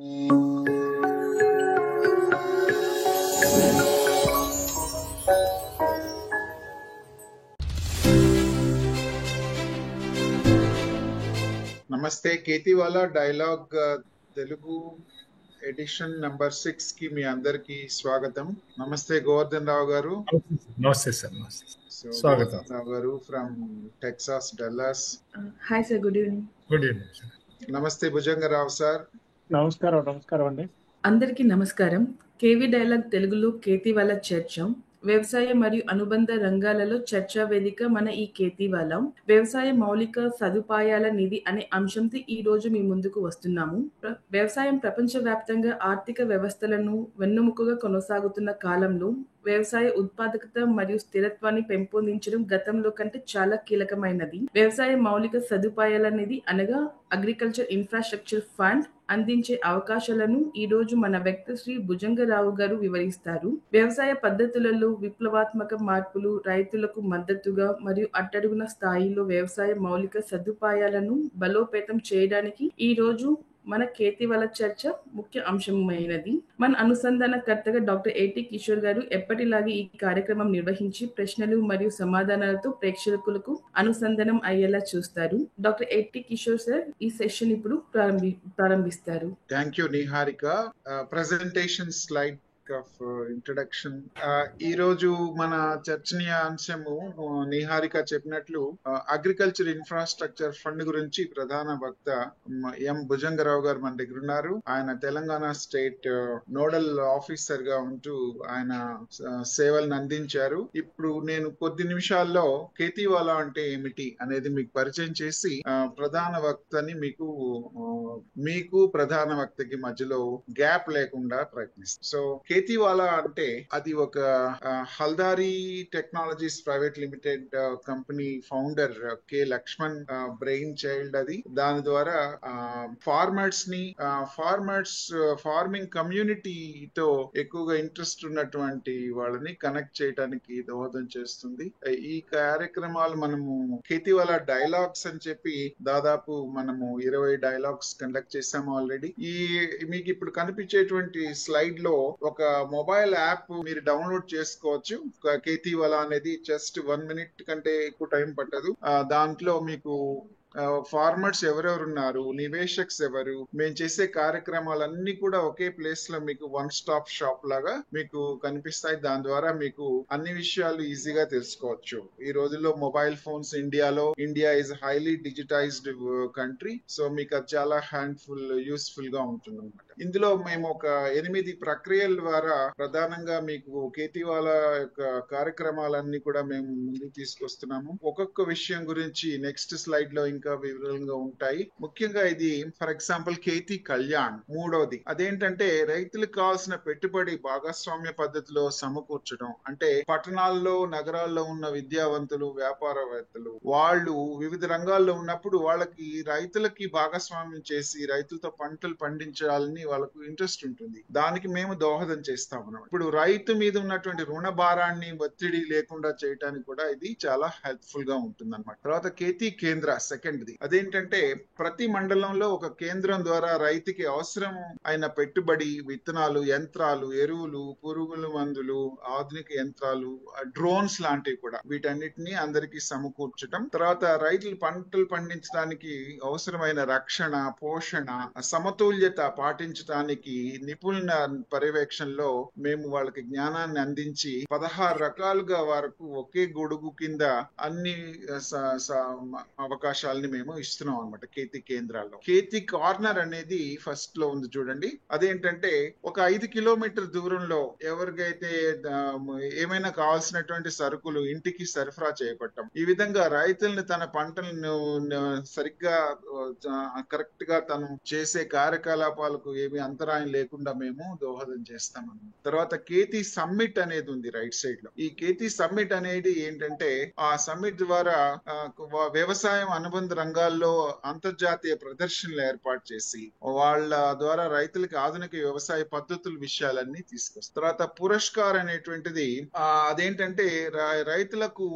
నమస్తే, కేతివాలా dialogue Telugu edition number 6 కి మీ అందరికి స్వాగతం. నమస్తే గోవర్ధన్ రావు గారు. నమస్తే సార్. నమస్తే. స్వాగతం. గోవర్ధన్ రావు గారు from Texas, Dallas. Hi sir, good evening. Good evening sir. నమస్తే భుజంగరావు సార్. నమస్కారం అండి. అందరికీ నమస్కారం. కేవీ డైలాగ్ తెలుగులో కేతివాలా చర్చ, వ్యవసాయ మరియు అనుబంధ రంగాలలో చర్చా వేదిక మన ఈ కేతివాలా వ్యవసాయ మౌలిక సదుపాయాల నిధి అనే అంశంతో ఈ రోజు మీ ముందుకు వస్తున్నాము. వ్యవసాయం ప్రపంచవ్యాప్తంగా ఆర్థిక వ్యవస్థలను వెన్నుముకగా కొనసాగుతున్న కాలంలో వ్యవసాయ ఉత్పాదకత మరియు స్థిరత్వాన్ని పెంపొందించడం గతంలో కంటే చాలా కీలకమైనది. వ్యవసాయ మౌలిక సదుపాయాల నిధి అనగా అగ్రికల్చర్ ఇన్ఫ్రాస్ట్రక్చర్ ఫండ్ అందించే అవకాశాలను ఈ రోజు మన వ్యక్తి శ్రీ భుజంగరావు గారు వివరిస్తారు. వ్యవసాయ పద్ధతులలో విప్లవాత్మక మార్పులు, రైతులకు మద్దతుగా మరియు అట్టడుగున స్థాయిలో వ్యవసాయ మౌలిక సదుపాయాలను బలోపేతం చేయడానికి ఈ రోజు మన కేతివాలా చర్చ ముఖ్య అంశమైనది. మన అనుసంధానకర్తగా డాక్టర్ ఏటి కిషోర్ గారు ఎప్పటిలాగే ఈ కార్యక్రమం నిర్వహించి ప్రశ్నలు మరియు సమాధానాలతో ప్రేక్షకులకు అనుసంధానం అయ్యేలా చూస్తారు. డాక్టర్ ఏటి కిషోర్ సార్ ఈ సెషన్ ఇప్పుడు ప్రారంభిస్తారు. Thank you Niharika. Presentation slide of introduction. ఈ రోజు మన చర్చనీయాంశము నిహారిక చెప్పినట్లు అగ్రికల్చర్ ఇన్ఫ్రాస్ట్రక్చర్ ఫండ్ గురించి ప్రధాన వక్త ఎం భుజంగరావు గారు మన దగ్గర ఉన్నారు. ఆయన తెలంగాణ స్టేట్ నోడల్ ఆఫీసర్ గా ఉంటూ ఆయన సేవలను అందించారు. ఇప్పుడు నేను కొద్ది నిమిషాల్లో కేతివాలా అంటే ఏమిటి అనేది మీకు పరిచయం చేసి ప్రధాన వక్తని మీకు ప్రధాన వక్తకి మధ్యలో గ్యాప్ లేకుండా ప్రయత్నిస్తాను. సో కేతివాలా అంటే అది ఒక Haldari technologies private limited company founder K Lakshman brain child అది. దాని ద్వారా ఫార్మింగ్ కమ్యూనిటీతో ఎక్కువగా ఇంట్రెస్ట్ ఉన్నటువంటి వాళ్ళని కనెక్ట్ చేయడానికి దోహదం చేస్తుంది. ఈ కార్యక్రమాలు మనము కేతివాలా డైలాగ్స్ అని చెప్పి దాదాపు మనము 20 డైలాగ్స్ కండక్ట్ చేసాము ఆల్రెడీ. మీకు ఇప్పుడు కనిపించేటువంటి స్లైడ్ లో ఒక మొబైల్ యాప్ మీరు డౌన్లోడ్ చేసుకోవచ్చు. కేతివాలా అనేది జస్ట్ 1 మినిట్ కంటే ఎక్కువ టైం పట్టదు. దాంట్లో మీకు ఫార్మర్స్ ఎవరెవరు ఉన్నారు, నివేశక్స్ ఎవరు, మేము చేసే కార్యక్రమాలన్నీ కూడా ఒకే ప్లేస్ లో మీకు వన్ స్టాప్ షాప్ లాగా మీకు కనిపిస్తాయి. దాని ద్వారా మీకు అన్ని విషయాలు ఈజీగా తెలుసుకోవచ్చు. ఈ రోజుల్లో mobile phones India is highly digitised country. So మీకు అది చాలా యూస్ఫుల్ గా ఉంటుంది అనమాట. ఇందులో మేము ఒక 8 ప్రక్రియల ద్వారా ప్రధానంగా మీకు కేతివాలా యొక్క కార్యక్రమాలన్నీ కూడా మేము ముందుకు తీసుకొస్తున్నాము. ఒక్కొక్క విషయం గురించి నెక్స్ట్ స్లైడ్ లో ఇంకా వివరంగా ఉంటాయి. ముఖ్యంగా ఇది ఫర్ ఎగ్జాంపుల్ కేతి కళ్యాణ్ మూడోది. అదేంటంటే రైతులకు కావాల్సిన పెట్టుబడి భాగస్వామ్య పద్ధతిలో సమకూర్చడం. అంటే పట్టణాల్లో నగరాల్లో ఉన్న విద్యావంతులు, వ్యాపారవేత్తలు వాళ్ళు వివిధ రంగాల్లో ఉన్నప్పుడు వాళ్ళకి రైతులకి భాగస్వామ్యం చేసి రైతులతో పంటలు పండించాలని వాళ్ళకు ఇంట్రెస్ట్ ఉంటుంది. దానికి మేము దోహదం చేస్తాం అన్నమాట. ఇప్పుడు రైతు మీద ఉన్నటువంటి రుణ భారాన్ని ఒత్తిడి లేకుండా చేయడానికి కూడా ఇది చాలా హెల్ప్ఫుల్ గా ఉంటుంది అనమాట. తర్వాత కేతి కేంద్ర సెకండ్ది. అదేంటంటే ప్రతి మండలంలో ఒక కేంద్రం ద్వారా రైతుకి అవసరం అయిన పెట్టుబడి, విత్తనాలు, యంత్రాలు, ఎరువులు, పురుగుల మందులు, ఆధునిక యంత్రాలు, డ్రోన్స్ లాంటివి కూడా వీటన్నిటిని అందరికి సమకూర్చడం. తర్వాత రైతులు పంటలు పండించడానికి అవసరమైన రక్షణ, పోషణ, సమతుల్యత పాటించడానికి నిపుణుల పర్యవేక్షణలో మేము వాళ్ళకి జ్ఞానాన్ని అందించి 16 రకాలుగా వరకు ఒకే గొడుగు కింద అన్ని అవకాశాలని మేము ఇస్తున్నాం అనమాట కేతి కేంద్రాల్లో. కేతి కార్నర్ అనేది ఫస్ట్ లో ఉంది చూడండి. అదేంటంటే ఒక 5 కిలోమీటర్ దూరంలో ఎవరికైతే ఏమైనా కావాల్సినటువంటి సరుకులు ఇంటికి సరఫరా చేయబడటం. ఈ విధంగా రైతుల్ని తన పంటలను సరిగ్గా కరెక్ట్ గా తను చేసే కార్యకలాపాలకు ఏమి అంతరాయం లేకుండా మేము దోహదం చేస్తామన్నమాట. తర్వాత కేతి సమ్మిట్ అనేది ఉంది రైట్ సైడ్ లో. ఈ కేతి సమ్మిట్ అనేది ఏంటంటే ఆ సమ్మిట్ ద్వారా వ్యవసాయం అనుబంధ అనుబంధ రంగాల్లో అంతర్జాతీయ ప్రదర్శనలు ఏర్పాటు చేసి వాళ్ళ ద్వారా రైతులకి ఆధునిక వ్యవసాయ పద్ధతుల విషయాలన్నీ తీసుకొస్తారు. తర్వాత పురస్కార్ అనేటువంటిది అదేంటంటే రైతులకు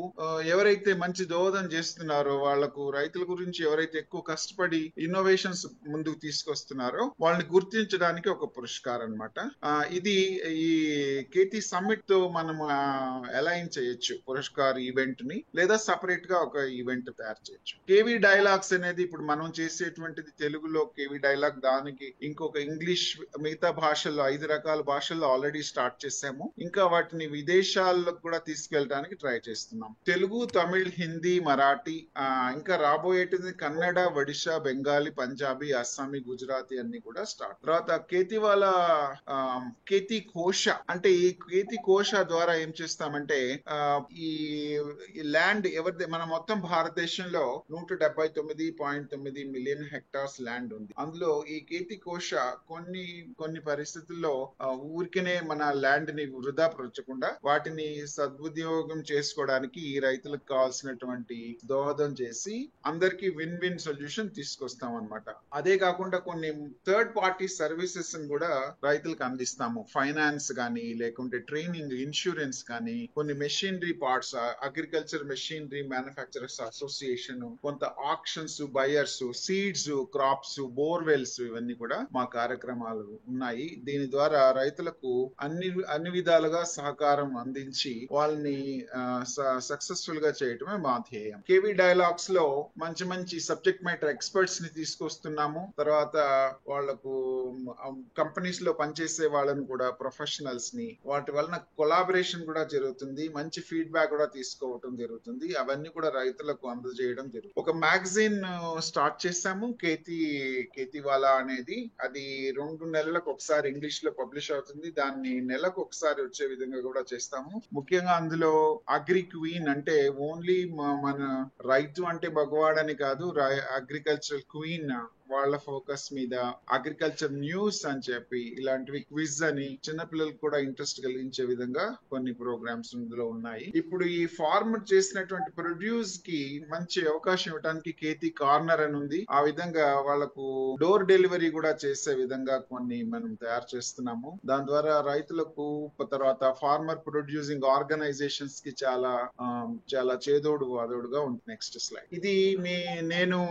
ఎవరైతే మంచి దోహదం చేస్తున్నారో, వాళ్లకు రైతుల గురించి ఎవరైతే ఎక్కువ కష్టపడి ఇన్నోవేషన్స్ ముందుకు తీసుకొస్తున్నారో వాళ్ళని గుర్తించడానికి ఒక పురస్కారం అన్నమాట. ఇది ఈ కేటీ సమ్మిట్ తో మనం అలైన్ చేయొచ్చు పురస్కార్ ఈవెంట్ ని, లేదా సపరేట్ గా ఒక ఈవెంట్ తయారు చేయొచ్చు. కేవీ డైలాగ్స్ అనేది ఇప్పుడు మనం చేసేటువంటిది తెలుగులో కేవీ డైలాగ్, దానికి ఇంకొక ఇంగ్లీష్, మిగతా భాషల్లో 5 రకాల భాషల్లో ఆల్రెడీ స్టార్ట్ చేసాము. ఇంకా వాటిని విదేశాలకు కూడా తీసుకెళ్ళడానికి ట్రై చేస్తున్నాం. తెలుగు, తమిళ్, హిందీ, మరాఠీ, ఇంకా రాబోయేటిది కన్నడ, ఒడిషా, బెంగాలీ, పంజాబీ, అస్సామీ, గుజరాతీ అన్ని కూడా స్టార్ట్. తర్వాత కేతివాల కేతి కోశ, అంటే ఈ కేతి కోశ ద్వారా ఏం చేస్తామంటే ఈ ల్యాండ్ ఎవరిది, మన మొత్తం భారతదేశంలో 179.9 మిలియన్ హెక్టార్స్ ల్యాండ్ ఉంది. అందులో ఈ కేతి కోశ కొన్ని పరిస్థితుల్లో ఊరికనే మన ల్యాండ్ ని వృధా పరచకుండా వాటిని సద్వినియోగం చేసుకోవడానికి ఈ రైతులకు కావాల్సినటువంటి దోహదం చేసి అందరికి విన్ విన్ సొల్యూషన్ తీసుకొస్తాం అన్నమాట. అదే కాకుండా కొన్ని థర్డ్ పార్టీ సర్వీసెస్ కూడా రైతులకు అందిస్తాము. ఫైనాన్స్ గానీ, లేకుంటే ట్రైనింగ్, ఇన్సూరెన్స్ కానీ, కొన్ని machinery parts, agriculture machinery manufacturers association, కొంత auctions, buyers, seeds, crops, borewells, ఇవన్నీ కూడా మా కార్యక్రమాలు ఉన్నాయి. దీని ద్వారా రైతులకు అన్ని విధాలుగా సహకారం అందించి వాళ్ళని సక్సెస్ఫుల్ గా చేయటమే మా ధ్యేయం. కేవీ డైలాగ్స్ లో మంచి సబ్జెక్ట్ మ్యాటర్ ఎక్స్పర్ట్స్ ని తీసుకొస్తున్నాము. తర్వాత వాళ్లకు కంపెనీస్ లో పనిచేసే వాళ్ళని కూడా, ప్రొఫెషనల్స్ ని, వాటి వలన కొలాబరేషన్ కూడా జరుగుతుంది, మంచి ఫీడ్బ్యాక్ కూడా తీసుకోవటం జరుగుతుంది. అవన్నీ కూడా రైతులకు అందజేయడం జరుగుతుంది. ఒక మ్యాగజైన్ స్టార్ట్ చేసాము, కేతివాలా అనేది. అది 2 నెలలకు ఒకసారి ఇంగ్లీష్ లో పబ్లిష్ అవుతుంది. దాన్ని నెలకు ఒకసారి వచ్చే విధంగా కూడా చేస్తాము. ముఖ్యంగా అందులో అగ్రి క్వీన్, అంటే ఓన్లీ మన రైతు అంటే భగవాడని కాదు, అగ్రికల్చర్ క్వీన్ వాళ్ళ ఫోకస్ మీద, అగ్రికల్చర్ న్యూస్ అని చెప్పి ఇలాంటివి, క్విజ్ అని, చిన్నపిల్లలకు కూడా ఇంట్రెస్ట్ కలిగించే విధంగా కొన్ని ప్రోగ్రామ్స్ ఇందులో ఉన్నాయి. ఇప్పుడు ఈ ఫార్మర్ చేసినటువంటి ప్రొడ్యూస్ కి మంచి అవకాశం ఇవ్వడానికి కేతి కార్నర్ అని ఉంది. ఆ విధంగా వాళ్ళకు డోర్ డెలివరీ కూడా చేసే విధంగా కొన్ని మనం తయారు చేస్తున్నాము. దాని ద్వారా రైతులకు, తర్వాత ఫార్మర్ ప్రొడ్యూసింగ్ ఆర్గనైజేషన్స్ కి చాలా చేదోడు వాదోడుగా ఉంటుంది. Next slide. ఇది నేను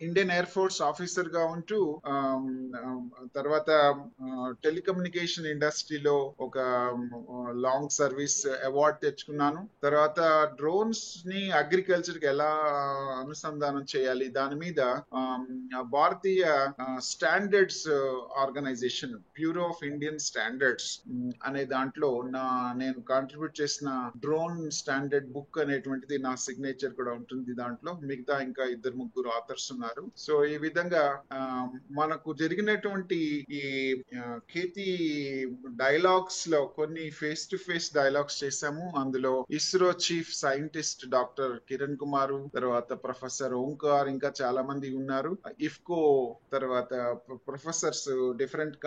ఇండియన్ ఎయిర్ ఫోర్స్ ఆఫీసర్ గా ఉంటూ తర్వాత టెలికమ్యూనికేషన్ ఇండస్ట్రీలో ఒక లాంగ్ సర్వీస్ అవార్డ్ తెచ్చుకున్నాను. తర్వాత డ్రోన్స్ ని అగ్రికల్చర్ కి ఎలా అనుసంధానం చేయాలి, దాని మీద Bharatiya standards organisation, bureau of Indian standards అనే దాంట్లో నేను కాంట్రిబ్యూట్ చేసిన డ్రోన్ స్టాండర్డ్ బుక్ అనేటువంటిది నా సిగ్నేచర్ కూడా ఉంటుంది దాంట్లో. మిగతా ఇంకా 2-3 ఆథర్స్ ఉన్నారు. సో ఈ విధంగా మనకు జరిగినటువంటి ఈ కేతి డైలాగ్స్ లో కొన్ని ఫేస్ టు ఫేస్ డైలాగ్స్ చేశాము. అందులో ISRO chief scientist doctor Kiran Kumar, తర్వాత ప్రొఫెసర్ ఓంకార్, ఇంకా చాలా మంది ఉన్నారు. ఇఫ్కో, తర్వాత ప్రొఫెసర్స్, డిఫరెంట్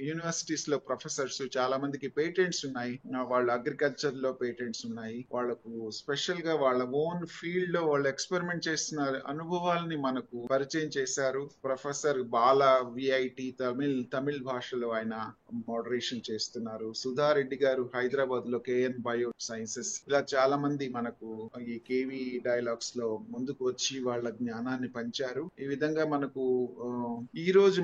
యూనివర్సిటీస్ లో ప్రొఫెసర్స్, చాలా మందికి పేటెంట్స్ ఉన్నాయి. వాళ్ళ అగ్రికల్చర్ లో పేటెంట్స్ ఉన్నాయి. వాళ్ళకు స్పెషల్ గా వాళ్ళ ఓన్ ఫీల్డ్ లో వాళ్ళు ఎక్స్పెరిమెంట్ చేస్తున్న అనుభవాలని మనకు పరిచయం చేశారు. ప్రొఫెసర్ బాలా విఐటి, తమిళ్ భాషలో ఆయన మోడరేషన్ చేస్తున్నారు. సుధారెడ్డి గారు హైదరాబాద్ లో కేఎన్ బయో సైన్సెస్. ఇలా చాలా మంది మనకు ఈ కేవీ డైలాగ్స్ లో ముందుకు వచ్చి వాళ్ళ జ్ఞానాన్ని పంచారు. ఈ విధంగా మనకు ఈ రోజు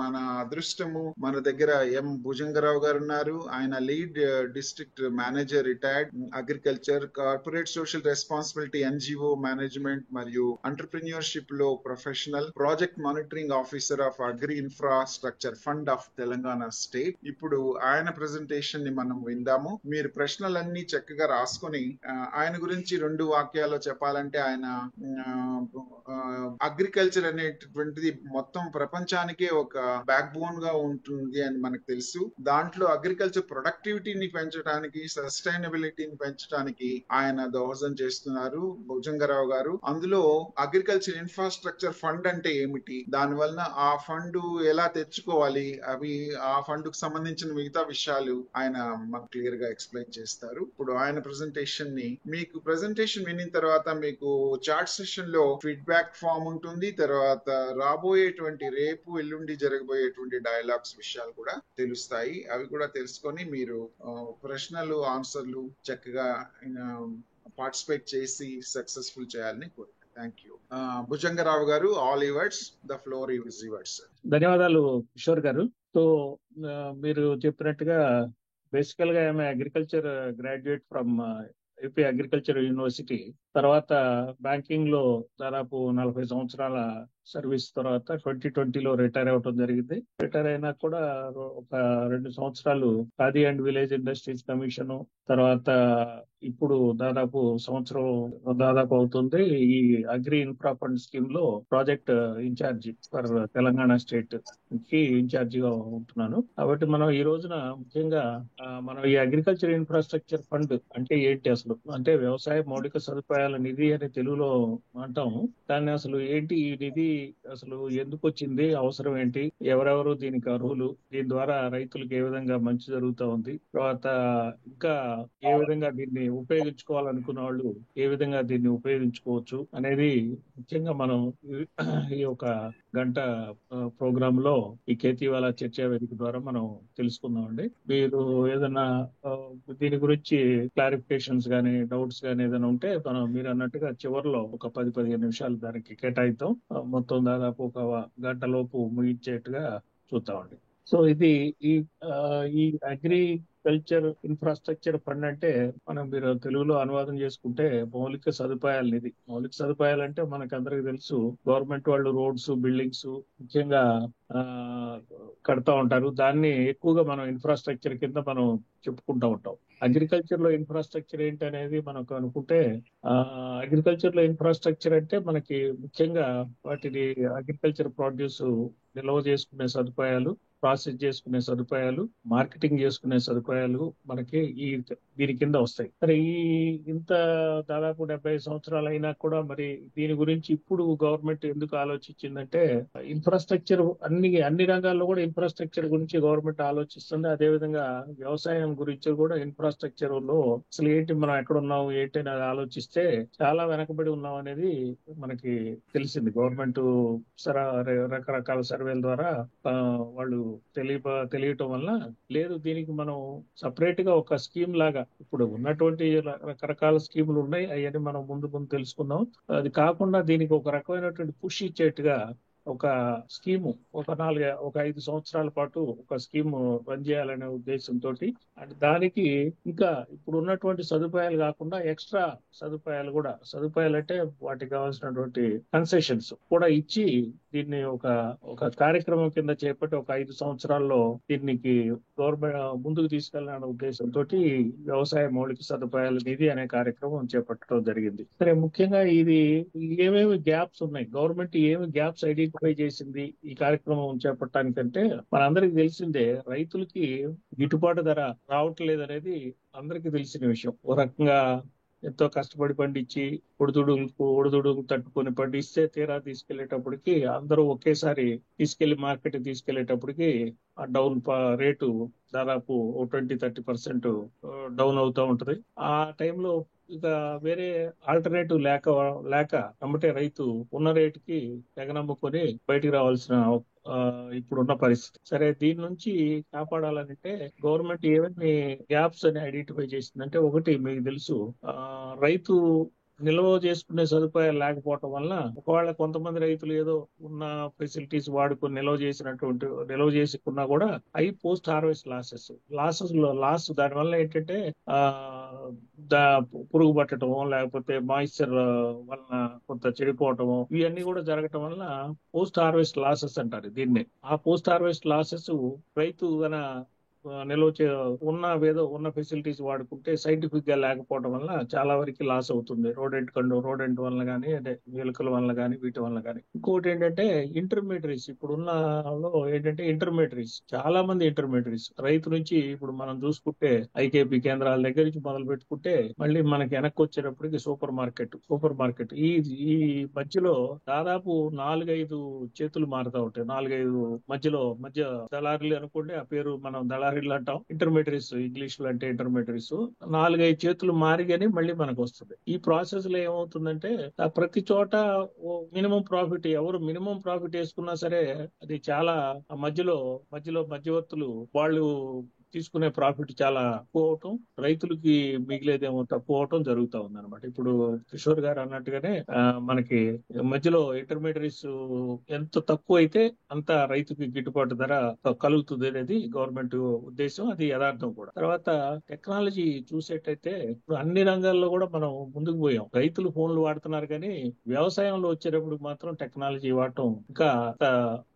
మన అదృష్టము, మన దగ్గర ఎం భుజంగరావు గారు ఉన్నారు. ఆయన lead district manager, retired, agriculture, corporate social responsibility, NGO management మరియు ఎంటర్‌ప్రెన్యూర్‌షిప్ లో professional, project monitoring officer of agri infrastructure fund of Telangana state. ఇప్పుడు ఆయన ప్రెజెంటేషన్ ని మనం విందాము. మీరు ప్రశ్నలన్నీ చక్కగా రాసుకొని, ఆయన గురించి 2 వాక్యాల్లో చెప్పాలంటే, ఆయన అగ్రికల్చర్ అనేటువంటిది మొత్తం ప్రపంచానికే ఒక బ్యాక్ బోన్ గా ఉంటుంది అని మనకు తెలుసు. దాంట్లో అగ్రికల్చర్ ప్రొడక్టివిటీని పెంచడానికి, సస్టైనబిలిటీని పెంచడానికి ఆయన దోహదం చేస్తున్నారు భుజంగరావు గారు. అందులో అగ్రికల్చర్ ఇన్ఫ్రాస్ట్రక్చర్ ఫండ్ అంటే ఏమిటి, దాని వలన ఆ ఫండ్ ఎలా తెచ్చుకోవాలి, అవి ఆ ఫండ్ కు సంబంధించిన మిగతా విషయాలు ఆయన మాకు క్లియర్ గా ఎక్స్ప్లెయిన్ చేస్తారు. ఇప్పుడు ఆయన ప్రెజెంటేషన్ ని మీకు ప్రెజెంటేషన్ వినిన తర్వాత మీకు చాట్ సెషన్ లో ఫీడ్బ్యాక్ ఫామ్ ఉంటుంది. తర్వాత రాబోయేటువంటి రేపు ఎల్లుండి జరగబోయేటువంటి డైలాగ్స్ విషయాలు కూడా తెలుస్తాయి. అవి కూడా తెలుసుకొని మీరు ప్రశ్నలు ఆన్సర్లు చక్కగా పార్టిసిపేట్ చేసి సక్సెస్ఫుల్ చేయాలని కోరుకుంటున్నాను. Thank you. Bhujangarao garu, all yours, the floor is yours. ధన్యవాదాలు కిషోర్ గారు. సో మీరు చెప్పినట్టుగా బేసికల్ గా ఆమె agriculture graduate from AP agriculture university. తర్వాత బ్యాంకింగ్ లో దాదాపు 40 సంవత్సరాల సర్వీస్ తర్వాత 2020లో రిటైర్ అవ్వడం జరిగింది. రిటైర్ అయినా కూడా ఒక 2 సంవత్సరాలు khadi and village industries commission, తర్వాత ఇప్పుడు దాదాపు సంవత్సరం దాదాపు అవుతుంది ఈ అగ్రి ఇన్ఫ్రా ఫండ్ స్కీమ్ లో project incharge for Telangana state కి ఇన్ఛార్జి గా ఉంటున్నాను. కాబట్టి మనం ఈ రోజున ముఖ్యంగా మనం ఈ అగ్రికల్చర్ ఇన్ఫ్రాస్ట్రక్చర్ ఫండ్ అంటే ఏంటి అసలు, అంటే వ్యవసాయ మౌలిక సదుపాయాల నిధి అని తెలుగులో అంటాం. కానీ అసలు ఏంటి ఈ నిధి, అసలు ఎందుకు వచ్చింది, అవసరం ఏంటి, ఎవరెవరు దీనికి అర్హులు, దీని ద్వారా రైతులకు ఏ విధంగా మంచి జరుగుతూ ఉంది, తర్వాత ఇంకా ఏ విధంగా దీన్ని ఉపయోగించుకోవాలనుకున్న వాళ్ళు ఏ విధంగా దీన్ని ఉపయోగించుకోవచ్చు అనేది ముఖ్యంగా మనం ఈ ఒక గంట ప్రోగ్రామ్ లో ఈ కేతీవాలా చర్చా వేదిక ద్వారా మనం తెలుసుకుందామండి. మీరు ఏదైనా దీని గురించి క్లారిఫికేషన్స్ గానీ డౌట్స్ గానీ ఏదైనా ఉంటే మనం మీరు అన్నట్టుగా చివరిలో ఒక 10-15 నిమిషాలు దానికి కేటాయిద్దాం. మొత్తం దాదాపు ఒక గంట లోపు ముగించేట్టుగా చూద్దామండి. సో ఇది ఈ అగ్రికల్చర్ ఇన్ఫ్రాస్ట్రక్చర్ ఫండ్ అంటే మనం మీరు తెలుగులో అనువాదం చేసుకుంటే మౌలిక సదుపాయాల నిధి. మౌలిక సదుపాయాలు అంటే మనకు అందరికి తెలుసు, గవర్నమెంట్ వాళ్ళు రోడ్స్, బిల్డింగ్స్ ముఖ్యంగా కడతా ఉంటారు. దాన్ని ఎక్కువగా మనం ఇన్ఫ్రాస్ట్రక్చర్ కింద మనం చెప్పుకుంటూ ఉంటాం. అగ్రికల్చర్ లో ఇన్ఫ్రాస్ట్రక్చర్ ఏంటి అనేది మనకు అనుకుంటే, అగ్రికల్చర్ లో ఇన్ఫ్రాస్ట్రక్చర్ అంటే మనకి ముఖ్యంగా వాటిని అగ్రికల్చర్ ప్రొడ్యూస్ నిల్వ చేసుకునే సదుపాయాలు, ప్రాసెస్ చేసుకునే సదుపాయాలు, మార్కెటింగ్ చేసుకునే సదుపాయాలు మనకి దీని కింద వస్తాయి. మరి ఇంత దాదాపు 70 సంవత్సరాలు అయినా కూడా మరి దీని గురించి ఇప్పుడు గవర్నమెంట్ ఎందుకు ఆలోచించిందంటే, ఇన్ఫ్రాస్ట్రక్చర్ అన్ని రంగాల్లో కూడా ఇన్ఫ్రాస్ట్రక్చర్ గురించి గవర్నమెంట్ ఆలోచిస్తుంది. అదే విధంగా వ్యవసాయం గురించి కూడా ఇన్ఫ్రాస్ట్రక్చర్ లో అసలు ఏంటి, మనం ఎక్కడ ఉన్నాం ఏంటి అని ఆలోచిస్తే చాలా వెనకబడి ఉన్నాం అనేది మనకి తెలిసింది. గవర్నమెంట్ రకరకాల సర్వేల ద్వారా వాళ్ళు తెలియటం వల్ల లేదు, దీనికి మనం సపరేట్ గా ఒక స్కీమ్ లాగా, ఇప్పుడు ఉన్నటువంటి రకరకాల స్కీములు ఉన్నాయి, అవన్నీ మనం ముందు తెలుసుకుందాం. అది కాకుండా దీనికి ఒక రకమైనటువంటి పుష్ ఇచ్చేట్టుగా ఒక స్కీము ఒక 5 సంవత్సరాల పాటు ఒక స్కీమ్ రన్ చేయాలనే ఉద్దేశంతో, అండ్ దానికి ఇంకా ఇప్పుడు ఉన్నటువంటి సదుపాయాలు కాకుండా ఎక్స్ట్రా సదుపాయాలు అంటే వాటికి కావాల్సినటువంటి కన్సెషన్స్ కూడా ఇచ్చి దీన్ని ఒక కార్యక్రమం కింద చేపట్టి ఒక 5 సంవత్సరాల్లో దీనికి గవర్నమెంట్ ముందుకు తీసుకెళ్లాలనే ఉద్దేశంతో వ్యవసాయ మౌలిక సదుపాయాల నిధి అనే కార్యక్రమం చేపట్టడం జరిగింది. సరే, ముఖ్యంగా ఇది ఏమేమి గ్యాప్స్ ఉన్నాయి, గవర్నమెంట్ ఏమి గ్యాప్స్ ఐడెంటిఫై చేసింది ఈ కార్యక్రమం చేపట్టడానికంటే, మనందరికి తెలిసిందే రైతులకి గిట్టుబాటు ధర రావట్లేదు అనేది అందరికీ తెలిసిన విషయం. ఓ రకంగా ఎంతో కష్టపడి పండించి ఒడిదుడుకు తట్టుకొని పండిస్తే తీరా తీసుకెళ్లేటప్పటికి అందరూ ఒకేసారి మార్కెట్ తీసుకెళ్లేటప్పటికి ఆ డౌన్ రేటు దాదాపు 20-30% డౌన్ అవుతూ ఉంటది. ఆ టైంలో ఇక వేరే ఆల్టర్నేటివ్ లేక అమ్మటే రైతు ఉన్న రేటుకి తెగనమ్ముకొని బయటికి రావాల్సిన ఇప్పుడున్న పరిస్థితి. సరే, దీని నుంచి కాపాడాలంటే గవర్నమెంట్ ఏమేమి గ్యాప్స్ అని ఐడెంటిఫై చేసిందంటే, ఒకటి మీకు తెలుసు, రైతు నిల్వ చేసుకునే సదుపాయాలు లేకపోవటం వల్ల ఒకవేళ కొంతమంది రైతులు ఏదో ఉన్న ఫెసిలిటీస్ వాడుకొని నిల్వ చేసుకున్నా కూడా అవి పోస్ట్ హార్వెస్ట్ లాస్ దానివల్ల ఏంటంటే పురుగు పట్టడము, లేకపోతే మాయిశ్చర్ వలన కొంత చెడిపోవటము, ఇవన్నీ కూడా జరగటం వల్ల పోస్ట్ హార్వెస్ట్ లాసెస్ అంటారు దీన్ని. ఆ పోస్ట్ హార్వెస్ట్ లాసెస్ రైతు ఉన్న ఫెసిలిటీస్ వాడుకుంటే సైంటిఫిక్ గా లేకపోవడం వల్ల చాలా వరకు లాస్ అవుతుంది. రోడెంట్ వల్ల కానీ, అంటే ఎలుకల వల్ల కానీ, వీటి వల్ల కానీ. ఇంకోటి ఏంటంటే ఇంటర్మీడియరీస్, ఇప్పుడున్న లో ఏంటంటే చాలా మంది ఇంటర్మీడియరీస్ రైతు నుంచి ఇప్పుడు మనం చూసుకుంటే ఐకేపీ కేంద్రాల దగ్గర నుంచి మొదలు పెట్టుకుంటే మళ్ళీ మనకి వెనక్కి వచ్చేటప్పటికి సూపర్ మార్కెట్ ఈ మధ్యలో దాదాపు 4-5 చేతులు మారుతా ఉంటాయి. 4-5 మధ్య దళారీలు అనుకోండి, ఆ పేరు మనం దళారీలు అంటాం. ఇంటర్మీడియరీస్ ఇంగ్లీష్ లో అంటే ఇంటర్మీడియరీస్ 4-5 చేతులు మారిగానే మళ్ళీ మనకు వస్తుంది. ఈ ప్రాసెస్ లో ఏమవుతుందంటే ప్రతి చోట ఎవరు మినిమం ప్రాఫిట్ వేసుకున్నా సరే అది చాలా మధ్యవర్తులు వాళ్ళు తీసుకునే ప్రాఫిట్ చాలా ఎక్కువ అవటం, రైతులకి మిగిలేదేమో తక్కువ అవటం జరుగుతూ ఉంది అనమాట. ఇప్పుడు కిషోర్ గారు అన్నట్టుగానే మనకి మధ్యలో ఇంటర్మీడియరీస్ ఎంత తక్కువ అయితే అంత రైతుకి గిట్టుబాటు ధర కలుగుతుంది అనేది గవర్నమెంట్ ఉద్దేశం, అది యథార్థం కూడా. తర్వాత టెక్నాలజీ చూసేటైతే ఇప్పుడు అన్ని రంగాల్లో కూడా మనం ముందుకు పోయాం. రైతులు ఫోన్లు వాడుతున్నారు కానీ వ్యవసాయంలో వచ్చేటప్పుడు మాత్రం టెక్నాలజీ వాడటం ఇంకా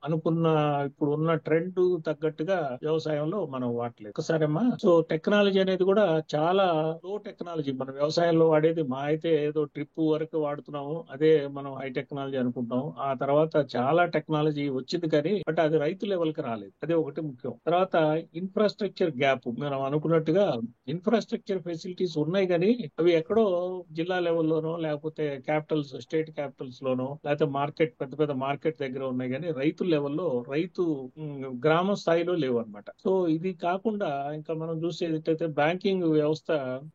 అనుకున్న ఇప్పుడు ఉన్న ట్రెండ్ తగ్గట్టుగా వ్యవసాయంలో మనం వాడలేదు. ఒకసారమ్మా, సో టెక్నాలజీ అనేది కూడా చాలా లో టెక్నాలజీ. మన వ్యవసాయంలో వాడేది మా అయితే ఏదో ట్రిప్ వరకు వాడుతున్నాము, అదే మనం హై టెక్నాలజీ అనుకుంటాం. ఆ తర్వాత చాలా టెక్నాలజీ వచ్చింది కానీ బట్ అది రైతు లెవెల్ కి రాలేదు. అదే ఒకటి ముఖ్యం. తర్వాత ఇన్ఫ్రాస్ట్రక్చర్ గ్యాప్. మనం అనుకున్నట్టుగా ఇన్ఫ్రాస్ట్రక్చర్ ఫెసిలిటీస్ ఉన్నాయి కానీ అవి ఎక్కడో జిల్లా లెవెల్లోనో లేకపోతే స్టేట్ క్యాపిటల్స్ లోనో లేకపోతే పెద్ద మార్కెట్ దగ్గర ఉన్నాయి కానీ రైతు లెవెల్లో గ్రామ స్థాయిలో లేవు అనమాట. సో ఇది కాకుండా ఇంకా మనం చూసేటైతే బ్యాంకింగ్ వ్యవస్థ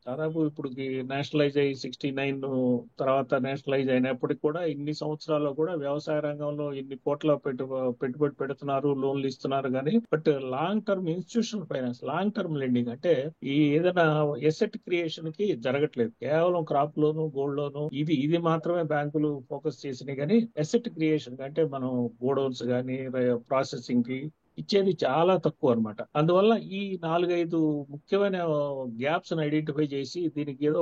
దాదాపు ఇప్పుడు నేషనలైజ్ అయ్యి 69 తర్వాత నేషనలైజ్ అయినప్పటికీ కూడా ఇన్ని సంవత్సరాల్లో కూడా వ్యవసాయ రంగంలో ఇన్ని కోట్ల పెట్టుబడి పెడుతున్నారు, లోన్లు ఇస్తున్నారు కానీ but long term institutional finance, long term lending అంటే ఈ ఏదైనా ఎసెట్ క్రియేషన్ కి జరగట్లేదు. కేవలం క్రాప్ లోను, గోల్డ్ లోను ఇది మాత్రమే బ్యాంకులు ఫోకస్ చేసినాయి కానీ ఎసెట్ క్రియేషన్ అంటే మనం గోడౌన్స్ కానీ ప్రాసెసింగ్ కి ఇచ్చేది చాలా తక్కువ అనమాట. అందువల్ల ఈ 4-5 ముఖ్యమైన గ్యాప్స్ ఐడెంటిఫై చేసి దీనికి ఏదో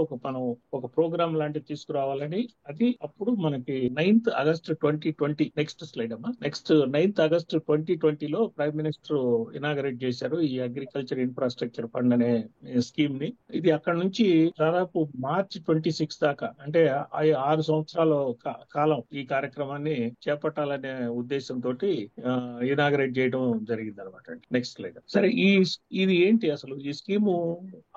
ఒక ప్రోగ్రామ్ లాంటివి తీసుకురావాలని, అది అప్పుడు మనకి 9th August 2020 నెక్స్ట్ స్లైడ్ అమ్మా. 9th August 2020 prime minister inaugurate చేశారు ఈ అగ్రికల్చర్ ఇన్ఫ్రాస్ట్రక్చర్ ఫండ్ అనే స్కీమ్ ని. ఇది అక్కడ నుంచి దాదాపు March 26 దాకా అంటే 6 సంవత్సరాల కాలం ఈ కార్యక్రమాన్ని చేపట్టాలనే ఉద్దేశంతో ఇనాగరేట్ చేయడం జరిగింది అనమాట. Next slide. సరే, ఇది ఏంటి అసలు? ఈ స్కీము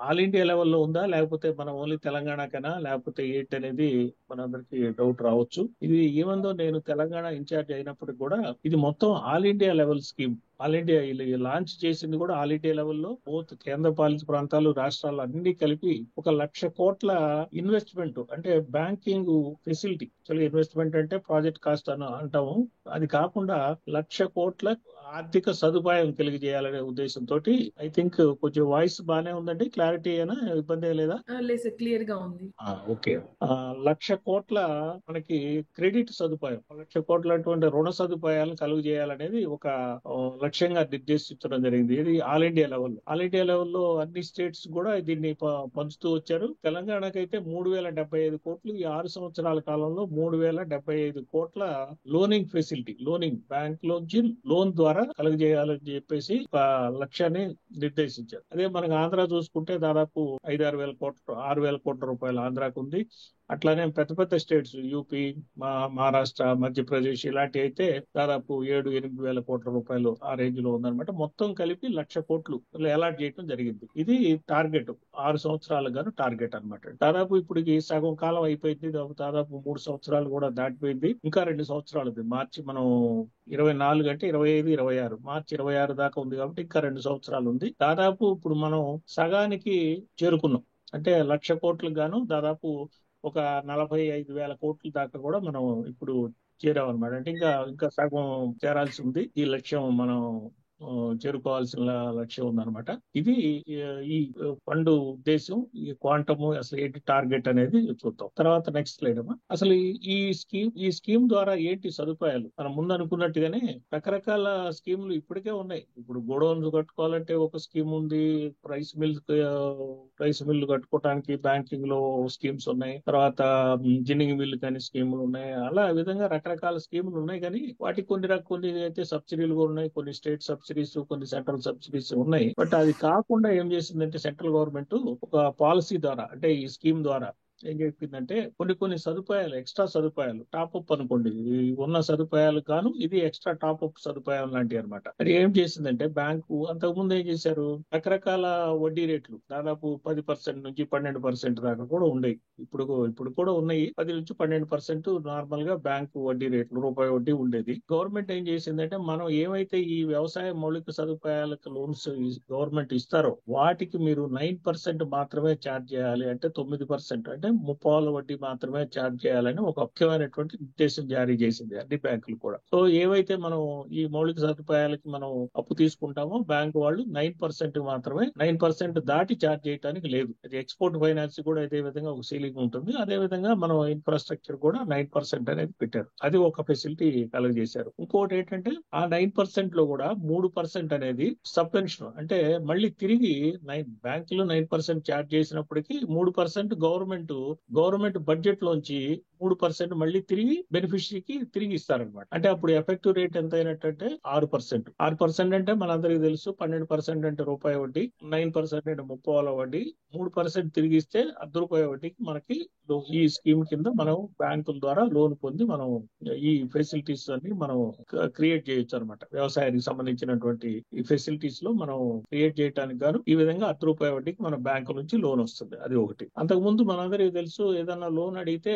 ఆల్ ఇండియా లెవెల్లో ఉందా లేకపోతే మన ఓన్లీ తెలంగాణకైనా లేకపోతే ఏంటి అనేది మనందరికి డౌట్ రావచ్చు. ఇది ఏమందో నేను తెలంగాణ ఇన్ఛార్జ్ అయినప్పటికీ కూడా ఇది మొత్తం all India level scheme. All India launch చేసింది కూడా ఆల్ ఇండియా లెవెల్లో బోత్ కేంద్ర పాలిత ప్రాంతాలు, రాష్ట్రాలు అన్ని కలిపి 1,00,000 కోట్ల ఇన్వెస్ట్మెంట్ అంటే బ్యాంకింగ్ ఫెసిలిటీ. ఇన్వెస్ట్మెంట్ అంటే ప్రాజెక్ట్ కాస్ట్ అంటాము, అది కాకుండా 1,00,000 కోట్ల ఆర్థిక సదుపాయం కలిగజేయాలనే ఉద్దేశంతో. ఐ థింక్ కొంచెం వాయిస్ బానే ఉందండి, క్లారిటీ అయినా ఇబ్బంది లేదా? లేదు, క్లియర్ గా ఉంది. ఓకే. 1,00,000 కోట్ల మనకి క్రెడిట్ సదుపాయం, 1,00,000 కోట్ల రుణ సదుపాయాలను కలుగజేయాలనేది ఒక లక్ష్యంగా నిర్దేశించడం జరిగింది. ఇది ఆల్ ఇండియా లెవెల్లో అన్ని స్టేట్స్ కూడా దీన్ని పంచుతూ వచ్చారు. తెలంగాణకైతే 3,075 కోట్లు ఈ 6 సంవత్సరాల కాలంలో 3,075 కోట్ల లోనింగ్ ఫెసిలిటీ, బ్యాంక్ లోన్ ద్వారా కలుగజేయాలని చెప్పేసి ఒక లక్ష్యాన్ని నిర్దేశించారు. అదే మనకు ఆంధ్ర చూసుకుంటే దాదాపు 6,000 కోట్ల రూపాయలు ఆంధ్రాకు ఉంది. అట్లానే పెద్ద స్టేట్స్ యూపీ, మహారాష్ట్ర, మధ్యప్రదేశ్ ఇలాంటి అయితే దాదాపు 7-8 వేల కోట్ల రూపాయలు ఆ రేంజ్ లో ఉందన్నమాట. మొత్తం కలిపి 1,00,000 కోట్లు అలాట్ చేయడం జరిగింది. ఇది టార్గెట్, 6 సంవత్సరాలు గాను టార్గెట్ అనమాట. దాదాపు ఇప్పుడు సగం కాలం అయిపోయింది, దాదాపు 3 సంవత్సరాలు కూడా దాటిపోయింది. ఇంకా 2 సంవత్సరాలు ఉంది. మార్చి మనం 24 అంటే 25, 26 మార్చి 26 దాకా ఉంది కాబట్టి ఇంకా 2 సంవత్సరాలు ఉంది. దాదాపు ఇప్పుడు మనం సగానికి చేరుకున్నాం. అంటే 1,00,000 కోట్లకు గాను దాదాపు ఒక 45,000 కోట్ల దాకా కూడా మనం ఇప్పుడు చేరామన్నమాట. అంటే ఇంకా సగం చేరాల్సి ఉంది. ఈ లక్ష్యం మనం చేరుకోవాల్సిన లక్ష్యం ఉందన్నమాట. ఇది ఈ ఫండ్ ఉద్దేశం, ఈ క్వాంటమ్ అసలు ఏంటి టార్గెట్ అనేది చూద్దాం. తర్వాత నెక్స్ట్ స్లైడ్ అమ్మా. అసలు ఈ స్కీమ్ ద్వారా ఏంటి సదుపాయాలు? మనం ముందు అనుకున్నట్టుగానే రకరకాల స్కీములు ఇప్పటికే ఉన్నాయి. ఇప్పుడు గోడౌన్స్ కట్టుకోవాలంటే ఒక స్కీమ్ ఉంది, రైస్ మిల్ కట్టుకోవడానికి బ్యాంకింగ్ లో స్కీమ్స్ ఉన్నాయి, తర్వాత జిన్నింగ్ మిల్ కానీ స్కీములు ఉన్నాయి. అలా విధంగా రకరకాల స్కీములు ఉన్నాయి కానీ వాటికి కొన్ని అయితే సబ్సిడీలు కూడా ఉన్నాయి, కొన్ని స్టేట్ సబ్సిడీ సబ్సిడీస్, కొన్ని సెంట్రల్ సబ్సిడీస్ ఉన్నాయి. బట్ అది కాకుండా ఏం చేసిందంటే సెంట్రల్ గవర్నమెంట్ ఒక పాలసీ ద్వారా, అంటే ఈ స్కీమ్ ద్వారా ఏం చెప్పిందంటే కొన్ని సదుపాయాలు, ఎక్స్ట్రా సదుపాయాలు, టాప్అప్ అనుకోండి, ఈ ఉన్న సదుపాయాలు కాను ఇది ఎక్స్ట్రా టాప్అప్ సదుపాయం లాంటివి అనమాట. అది ఏం చేసిందంటే బ్యాంకు అంతకుముందు ఏం చేశారు, రకరకాల వడ్డీ రేట్లు దాదాపు 10% నుంచి 12% దాకా కూడా ఉండేవి. ఇప్పుడు కూడా ఉన్నాయి. 10 నుంచి 12% నార్మల్ గా బ్యాంకు వడ్డీ రేట్లు, రూపాయి వడ్డీ ఉండేది. గవర్నమెంట్ ఏం చేసిందంటే మనం ఏవైతే ఈ వ్యవసాయ మౌలిక సదుపాయాలకు లోన్స్ గవర్నమెంట్ ఇస్తారో వాటికి మీరు 9% మాత్రమే ఛార్జ్ చేయాలి, అంటే 9%, అంటే 30% వడ్డీ మాత్రమే ఛార్జ్ చేయాలని ఒక ముఖ్యమైనటువంటి నిర్దేశం జారీ చేసింది అన్ని బ్యాంకులు కూడా. సో ఏవైతే మనం ఈ మౌలిక సదుపాయాలకి మనం అప్పు తీసుకుంటామో బ్యాంకు వాళ్ళు 9% మాత్రమే, 9% దాటి ఛార్జ్ చేయడానికి లేదు. అది ఎక్స్పోర్ట్ ఫైనాన్స్ కూడా ఇదే విధంగా ఒక సీలింగ్ ఉంటుంది. అదే విధంగా మనం ఇన్ఫ్రాస్ట్రక్చర్ కూడా 9% అనేది పెట్టారు. అది ఒక ఫెసిలిటీ కలుగజేశారు. ఇంకోటి ఏంటంటే ఆ 9% లో కూడా 3% అనేది సబ్వెన్షన్, అంటే మళ్ళీ తిరిగి బ్యాంకులు 9% ఛార్జ్ చేసినప్పటికీ 3% గవర్నమెంట్ బడ్జెట్ లోంచి 3% మళ్ళీ తిరిగి బెనిఫిషరీకి తిరిగి ఇస్తారనమాట. అంటే అప్పుడు ఎఫెక్టివ్ రేట్ ఎంత అయినట్టంటే 6%. 6% అంటే మనందరికీ తెలుసు, 12% అంటే రూపాయి వడ్డీ, 9% అంటే 30% వడ్డీ, 3% తిరిగి ఇస్తే ₹1 వడ్డీకి మనకి ఈ స్కీమ్ కింద మనం బ్యాంకుల ద్వారా లోన్ పొంది మనం ఈ ఫెసిలిటీస్ అన్ని మనం క్రియేట్ చేయొచ్చు అనమాట. వ్యవసాయానికి సంబంధించినటువంటి ఈ ఫెసిలిటీస్ లో మనం క్రియేట్ చేయడానికి గాను ఈ విధంగా ₹1 వడ్డీకి మన బ్యాంకు నుంచి లోన్ వస్తుంది. అది ఒకటి. అంతకు ముందు మనందరికీ తెలుసు, ఏదన్నా లోన్ అడిగితే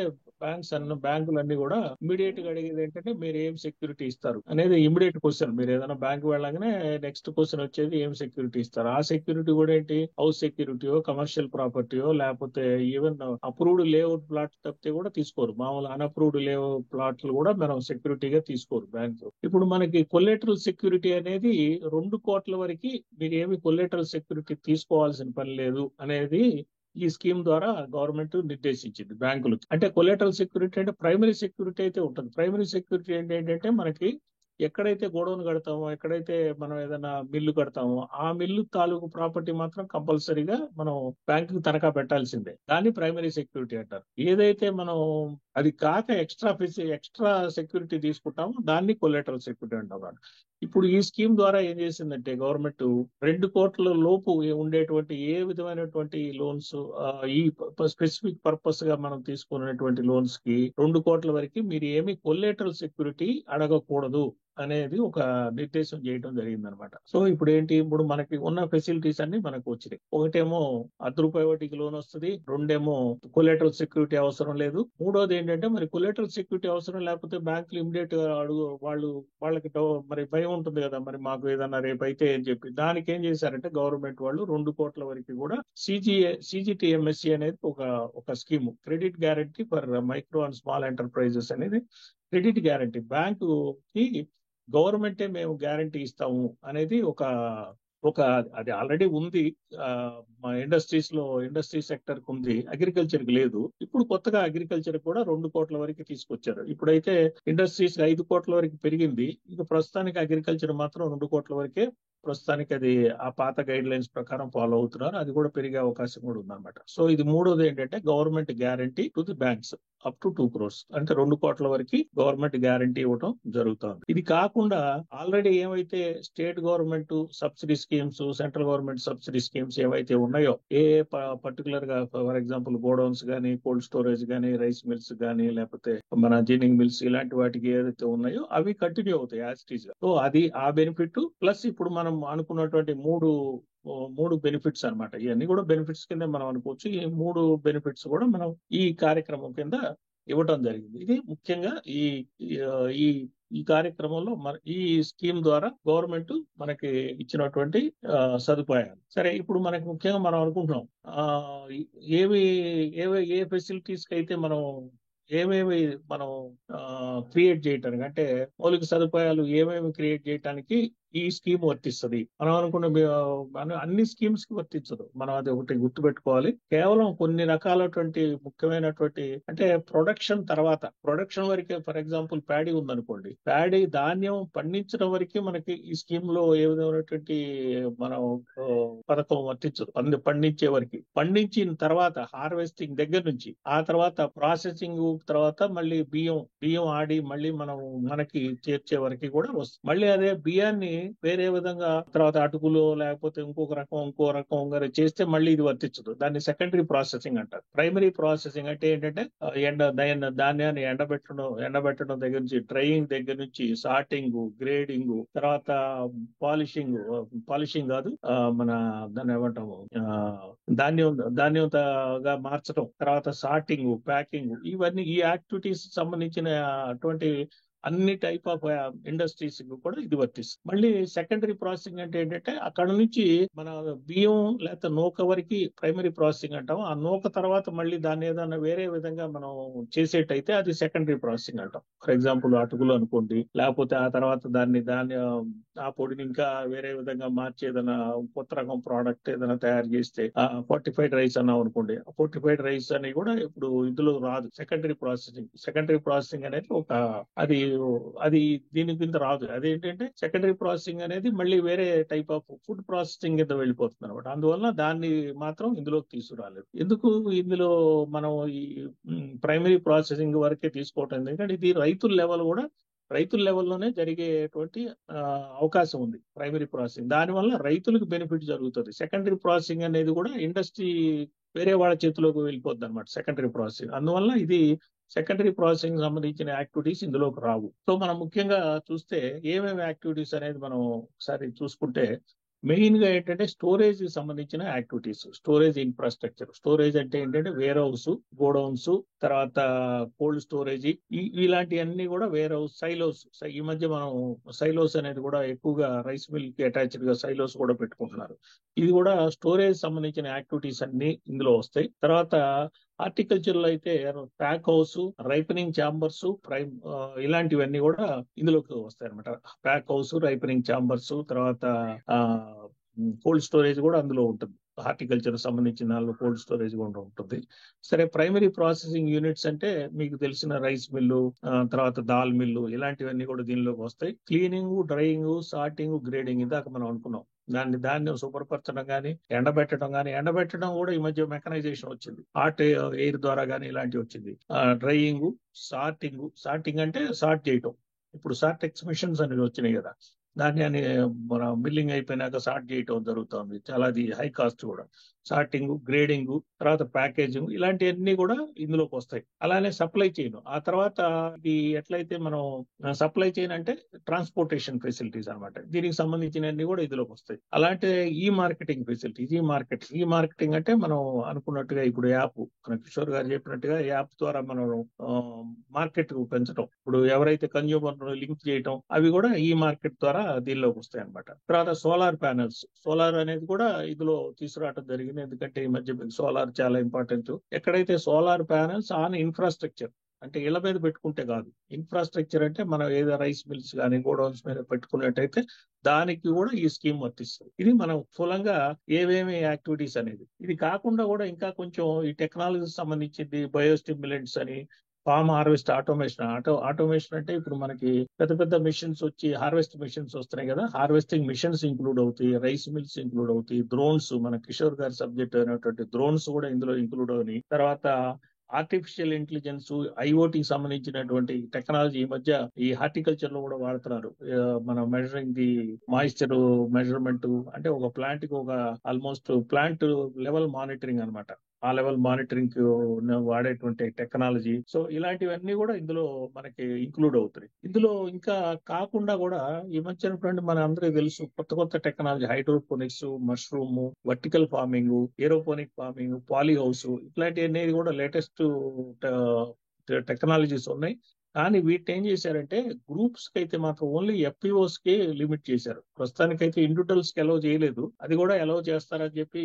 బ్యాంకులన్నీ కూడా ఇమీడియట్ గా అడిగేది ఏంటంటే మీరు ఏం సెక్యూరిటీ ఇస్తారు అనేది ఇమీడియట్ క్వశ్చన్. మీరు ఏదైనా బ్యాంక్ వెళ్ళగానే నెక్స్ట్ క్వశ్చన్ వచ్చేది ఏం సెక్యూరిటీ ఇస్తారు. ఆ సెక్యూరిటీ కూడా ఏంటి, హౌస్ సెక్యూరిటీయో, కమర్షియల్ ప్రాపర్టీయో, లేకపోతే ఈవెన్ అప్రూవ్డ్ లేఅవుట్ ప్లాట్ తప్పితే కూడా తీసుకోరు. మామూలు అన్అప్రూవ్డ్ లేఅవుట్ ప్లాట్లు కూడా మనం సెక్యూరిటీగా తీసుకోరు బ్యాంకు. ఇప్పుడు మనకి కొలేటరల్ సెక్యూరిటీ అనేది 2 కోట్ల వరకు మీరు ఏమి కొలేటరల్ సెక్యూరిటీ తీసుకోవాల్సిన పని లేదు అనేది ఈ స్కీమ్ ద్వారా గవర్నమెంట్ నిర్దేశించింది బ్యాంకులకు. అంటే కొలేటరల్ సెక్యూరిటీ అంటే ప్రైమరీ సెక్యూరిటీ అయితే ఉంటుంది. ప్రైమరీ సెక్యూరిటీ ఏంటంటే మనకి ఎక్కడైతే గోడౌన్ కడతామో, ఎక్కడైతే మనం ఏదైనా మిల్లు కడతామో ఆ మిల్లు తాలూకు ప్రాపర్టీ మాత్రం కంపల్సరీగా మనం బ్యాంకుకి తనఖా పెట్టాల్సిందే. దాన్ని ప్రైమరీ సెక్యూరిటీ అంటారు. ఏదైతే మనం అది కాక ఎక్స్ట్రా సెక్యూరిటీ తీసుకుంటామో దాన్ని కొలేటరల్ సెక్యూరిటీ అంటారు. ఇప్పుడు ఈ స్కీమ్ ద్వారా ఏం చేసిందంటే గవర్నమెంట్ 2 కోట్ల లోపు ఉండేటువంటి ఏ విధమైనటువంటి లోన్స్, ఈ స్పెసిఫిక్ పర్పస్ గా మనం తీసుకున్నటువంటి లోన్స్ కి 2 కోట్ల వరకు మీరు ఏమి కొలేటరల్ సెక్యూరిటీ అడగకూడదు అనేది ఒక నిర్దేశం చేయడం జరిగింది అనమాట. సో ఇప్పుడు మనకి ఉన్న ఫెసిలిటీస్ అన్ని మనకు వచ్చినాయి. ఒకటేమో ₹1 వడ్డీకి లోన్ వస్తుంది, రెండేమో కొలేటరల్ సెక్యూరిటీ అవసరం లేదు, మూడోది ఏంటంటే మరి కొలేటరల్ సెక్యూరిటీ అవసరం లేకపోతే బ్యాంకులు ఇమీడియట్ గా వాళ్ళకి మరి భయం ఉంటుంది కదా, మరి మాకు ఏదన్నా రేపు అయితే అని చెప్పి దానికి ఏం చేశారంటే గవర్నమెంట్ వాళ్ళు 2 కోట్ల వరకు కూడా CGTMSE అనేది ఒక scheme, credit guarantee for micro and small enterprises అనేది క్రెడిట్ గ్యారంటీ. బ్యాంకుకి గవర్నమెంటే మేము గ్యారంటీ ఇస్తాము అనేది అది ఆల్రెడీ ఉంది. మా ఇండస్ట్రీ సెక్టర్ కు ఉంది, అగ్రికల్చర్ కి లేదు. ఇప్పుడు కొత్తగా అగ్రికల్చర్ కూడా 2 కోట్ల వరకు తీసుకొచ్చారు. ఇప్పుడైతే ఇండస్ట్రీస్ 5 కోట్ల వరకు పెరిగింది. ఇక ప్రస్తుతానికి అగ్రికల్చర్ మాత్రం 2 కోట్ల వరకే ప్రస్తుతానికి అది ఆ పాత గైడ్ లైన్స్ ప్రకారం ఫాలో అవుతున్నారు. అది కూడా పెరిగే అవకాశం కూడా ఉందన్నమాట. సో ఇది మూడోది ఏంటంటే government guarantee to the banks up to 2 crores, అంటే 2 కోట్ల వరకు గవర్నమెంట్ గ్యారంటీ ఇవ్వడం జరుగుతుంది. ఇది కాకుండా ఆల్రెడీ ఏవైతే state government subsidy schemes, central government subsidy schemes ఏవైతే ఉన్నాయో, పర్టికులర్ గా ఫర్ ఎగ్జాంపుల్ గోడౌన్స్ గానీ, కోల్డ్ స్టోరేజ్ గానీ, రైస్ మిల్స్ గానీ, లేకపోతే మన జిన్నింగ్ మిల్స్, ఇలాంటి వాటికి ఏదైతే ఉన్నాయో అవి కంటిన్యూ అవుతాయి యాజ్ ఇట్ ఈజ్ గా. సో అది ఆ బెనిఫిట్ ప్లస్ ఇప్పుడు మనం అనుకున్నటువంటి మూడు బెనిఫిట్స్ అన్నమాట. ఇవన్నీ కూడా బెనిఫిట్స్ కింద మనం అనుకోవచ్చు. ఈ 3 బెనిఫిట్స్ కూడా మనం ఈ కార్యక్రమం కింద ఇవ్వటం జరిగింది. ఇది ముఖ్యంగా ఈ కార్యక్రమంలో ఈ స్కీమ్ ద్వారా గవర్నమెంట్ మనకి ఇచ్చినటువంటి సదుపాయాలు. సరే, ఇప్పుడు మనకి ముఖ్యంగా మనం అనుకుంటున్నాం ఏ ఫెసిలిటీస్ కి అయితే ఏమేమి మనం క్రియేట్ చేయటానికి, అంటే మౌలిక సదుపాయాలు ఏమేమి క్రియేట్ చేయడానికి ఈ స్కీమ్ వర్తిస్తుంది. మనం అనుకున్న అన్ని స్కీమ్స్ కి వర్తించదు. మనం అది ఒకటి గుర్తుపెట్టుకోవాలి. కేవలం కొన్ని రకాలటువంటి ముఖ్యమైనటువంటి, అంటే ప్రొడక్షన్ వరకే, ఫర్ ఎగ్జాంపుల్ ప్యాడీ ఉందనుకోండి, ప్యాడీ ధాన్యం పండించడం వరకే మనకి ఈ స్కీమ్ లో ఏ విధమైనటువంటి మనం పథకం వర్తించదు. పండించే వరకు, పండించిన తర్వాత హార్వెస్టింగ్ దగ్గర నుంచి, ఆ తర్వాత ప్రాసెసింగ్, తర్వాత మళ్ళీ బియ్యం ఆడి మళ్ళీ మనకి చేర్చే వరకు కూడా వస్తుంది. మళ్ళీ అదే బియ్యాన్ని వేరే విధంగా తర్వాత అటుకులో లేకపోతే ఇంకో రకం చేస్తే మళ్ళీ ఇది వర్తించదు. దాన్ని సెకండరీ ప్రాసెసింగ్ అంటారు. ప్రైమరీ ప్రాసెసింగ్ అంటే ఏంటంటే ధాన్యాన్ని ఎండబెట్టడం దగ్గర నుంచి, డ్రైయింగ్ దగ్గర నుంచి, సార్టింగ్, గ్రేడింగ్, తర్వాత పాలిషింగ్ కాదు, మన దాన్ని ఏమంటాము, ధాన్యంగా మార్చడం, తర్వాత సార్టింగ్, ప్యాకింగ్, ఇవన్నీ ఈ యాక్టివిటీస్ సంబంధించిన అటువంటి అన్ని టైప్ ఆఫ్ ఇండస్ట్రీస్ కూడా ఇది వర్తిస్తుంది. మళ్ళీ సెకండరీ ప్రాసెసింగ్ అంటే ఏంటంటే అక్కడ నుంచి మన బియ్యం లేకపోతే నూక వరకు ప్రైమరీ ప్రాసెసింగ్ అంటాం. ఆ నూక తర్వాత మళ్ళీ దాన్ని ఏదైనా వేరే విధంగా మనం చేసేటైతే అది సెకండరీ ప్రాసెసింగ్ అంటాం. ఫర్ ఎగ్జాంపుల్ అటుకులు అనుకోండి, లేకపోతే ఆ తర్వాత దాన్ని ఆ పొడిని ఇంకా వేరే విధంగా మార్చి ఏదైనా కొత్త రకం ప్రోడక్ట్ ఏదైనా తయారు చేస్తే ఫోర్టిఫైడ్ రైస్ అన్నాం అనుకోండి, ఫోర్టిఫైడ్ రైస్ అని కూడా ఇప్పుడు ఇందులో రాదు. సెకండరీ ప్రాసెసింగ్ అనేది అది దీని కింద రాదు. అదేంటంటే సెకండరీ ప్రాసెసింగ్ అనేది మళ్ళీ వేరే టైప్ ఆఫ్ ఫుడ్ ప్రాసెసింగ్ కింద వెళ్ళిపోతుంది అనమాట. అందువల్ల దాన్ని మాత్రం ఇందులోకి తీసుకురాలేదు. ఎందుకు ఇందులో మనం ఈ ప్రైమరీ ప్రాసెసింగ్ వరకే తీసుకోవటం, ఎందుకంటే ఇది రైతుల లెవెల్లోనే జరిగేటువంటి అవకాశం ఉంది ప్రైమరీ ప్రాసెసింగ్. దానివల్ల రైతులకు బెనిఫిట్ జరుగుతుంది. సెకండరీ ప్రాసెసింగ్ అనేది కూడా ఇండస్ట్రీ వేరే వాళ్ళ చేతిలోకి వెళ్ళిపోద్ది అనమాట సెకండరీ ప్రాసెసింగ్. అందువల్ల ఇది సెకండరీ ప్రాసెసింగ్ సంబంధించిన యాక్టివిటీస్ ఇందులోకి రావు. సో మనం ముఖ్యంగా చూస్తే ఏమేమి యాక్టివిటీస్ అనేది మనం ఒకసారి చూసుకుంటే, మెయిన్ గా ఏంటంటే స్టోరేజ్ కి సంబంధించిన యాక్టివిటీస్, స్టోరేజ్ ఇన్ఫ్రాస్ట్రక్చర్. స్టోరేజ్ అంటే ఏంటంటే వేర్ హౌస్, గోడౌన్స్, తర్వాత కోల్డ్ స్టోరేజ్, ఇలాంటివన్నీ కూడా వేర్ హౌస్, సైలోస్. ఈ మధ్య మనం సైలోస్ అనేది కూడా ఎక్కువగా రైస్ మిల్ కి అటాచ్డ్ గా సైలోస్ కూడా పెట్టుకుంటున్నారు. ఇది కూడా స్టోరేజ్ సంబంధించిన యాక్టివిటీస్ అన్ని ఇందులో వస్తాయి. తర్వాత హార్టికల్చర్ లో అయితే ప్యాక్ హౌస్, రైపనింగ్ ఛాంబర్స్, ఇలాంటివన్నీ కూడా ఇందులోకి వస్తాయి అనమాట. ప్యాక్ హౌస్, రైపనింగ్ ఛాంబర్స్, తర్వాత కోల్డ్ స్టోరేజ్ కూడా అందులో ఉంటుంది. హార్టికల్చర్ సంబంధించిన దానిలో కోల్డ్ స్టోరేజ్ కూడా ఉంటుంది. సరే, ప్రైమరీ ప్రాసెసింగ్ యూనిట్స్ అంటే మీకు తెలిసిన రైస్ మిల్లు, తర్వాత దాల్ మిల్లు, ఇలాంటివన్నీ కూడా దీనిలోకి వస్తాయి. క్లీనింగ్, డ్రైయింగ్, సార్టింగ్, గ్రేడింగ్ ఇందాక మనం అనుకున్నాం. ధాన్యం శుభ్రపరచడం కానీ, ఎండబెట్టడం కూడా ఈ మధ్య మెకనైజేషన్ వచ్చింది. హాట్ ఎయిర్ ద్వారా కానీ ఇలాంటివి వచ్చింది. డ్రైయింగ్, సార్టింగ్ అంటే సార్ట్ చేయటం. ఇప్పుడు సార్టెక్స్ మిషన్స్ అనేవి వచ్చినాయి కదా, ధాన్యాన్ని మన మిల్లింగ్ అయిపోయినాక సార్ట్ చేయటం జరుగుతుంది. చాలా అది హై కాస్ట్ కూడా. సార్టింగ్, గ్రేడింగ్, తర్వాత ప్యాకేజింగ్, ఇలాంటివన్నీ కూడా ఇందులోకి వస్తాయి. అలానే సప్లై చైన్. ఆ తర్వాత ఇది ఎట్లయితే మనం సప్లై చైన్ అంటే ట్రాన్స్పోర్టేషన్ ఫెసిలిటీస్ అనమాట. దీనికి సంబంధించినవన్నీ కూడా ఇందులోకి వస్తాయి. అలాంటి ఈ మార్కెటింగ్ ఫెసిలిటీస్, ఈ మార్కెటింగ్ అంటే మనం అనుకున్నట్టుగా ఇప్పుడు యాప్, మన కిషోర్ గారు చెప్పినట్టుగా యాప్ ద్వారా మనం మార్కెట్ పెంచడం, ఇప్పుడు ఎవరైతే కన్జ్యూమర్ లింక్ చేయటం, అవి కూడా ఈ మార్కెట్ ద్వారా దీనిలోకి వస్తాయి అనమాట. తర్వాత సోలార్ ప్యానెల్స్, సోలార్ అనేది కూడా ఇందులో తీసుకురావడం జరిగింది. ఎందుకంటే ఈ మధ్య సోలార్ చాలా ఇంపార్టెంట్. ఎక్కడైతే సోలార్ ప్యానెల్స్ ఆన్ ఇన్ఫ్రాస్ట్రక్చర్, అంటే ఇళ్ల మీద పెట్టుకుంటే కాదు, ఇన్ఫ్రాస్ట్రక్చర్ అంటే మనం ఏదో రైస్ మిల్స్ కానీ గోడౌన్స్ మీద పెట్టుకున్నట్టయితే దానికి కూడా ఈ స్కీమ్ వర్తిస్తుంది. ఇది మనం స్థూలంగా ఏవేమి యాక్టివిటీస్ అనేది. ఇది కాకుండా కూడా ఇంకా కొంచెం ఈ టెక్నాలజీ సంబంధించింది, బయోస్టిమ్యులెంట్స్ అని, ఫార్మ్ హార్వెస్ట్ ఆటోమేషన్ అంటే ఇప్పుడు మనకి పెద్ద పెద్ద మిషన్స్ వచ్చి, హార్వెస్ట్ మిషన్స్ వస్తున్నాయి కదా, హార్వెస్టింగ్ మిషన్స్ ఇంక్లూడ్ అవుతాయి, రైస్ మిల్స్ ఇంక్లూడ్ అవుతాయి, డ్రోన్స్, మన కిషోర్ గారి సబ్జెక్ట్ అయినటువంటి డ్రోన్స్ కూడా ఇందులో ఇంక్లూడ్ అవుతాయి. తర్వాత ఆర్టిఫిషియల్ ఇంటెలిజెన్స్, ఐఓటీ సంబంధించినటువంటి టెక్నాలజీ ఈ మధ్య ఈ హార్టికల్చర్ లో కూడా వాడుతున్నారు. మన మెజరింగ్ ది మాయిశ్చర్ మెజర్మెంట్, అంటే ఒక ప్లాంట్ కి ఒక ఆల్మోస్ట్ ప్లాంట్ లెవెల్ మానిటరింగ్ అనమాట. ఆ లెవెల్ మానిటరింగ్ వాడేటువంటి టెక్నాలజీ. సో ఇలాంటివన్నీ కూడా ఇందులో మనకి ఇంక్లూడ్ అవుతాయి. ఇందులో ఇంకా కాకుండా కూడా ఈ మధ్య మన అందరికీ తెలుసు కొత్త technology, hydroponics, mushroom, vertical farming, aeroponic farming, poly house, ఇట్లాంటివన్నీ కూడా లేటెస్ట్ టెక్నాలజీస్ ఉన్నాయి. కానీ వీటిని ఏం చేశారంటే గ్రూప్స్ కి అయితే మాత్రం ఓన్లీ ఎఫ్పిఓస్ కి లిమిట్ చేశారు. ప్రస్తుతానికైతే ఇండివిజువల్స్ కి అలౌ చేయలేదు. అది కూడా అలౌ చేస్తారని చెప్పి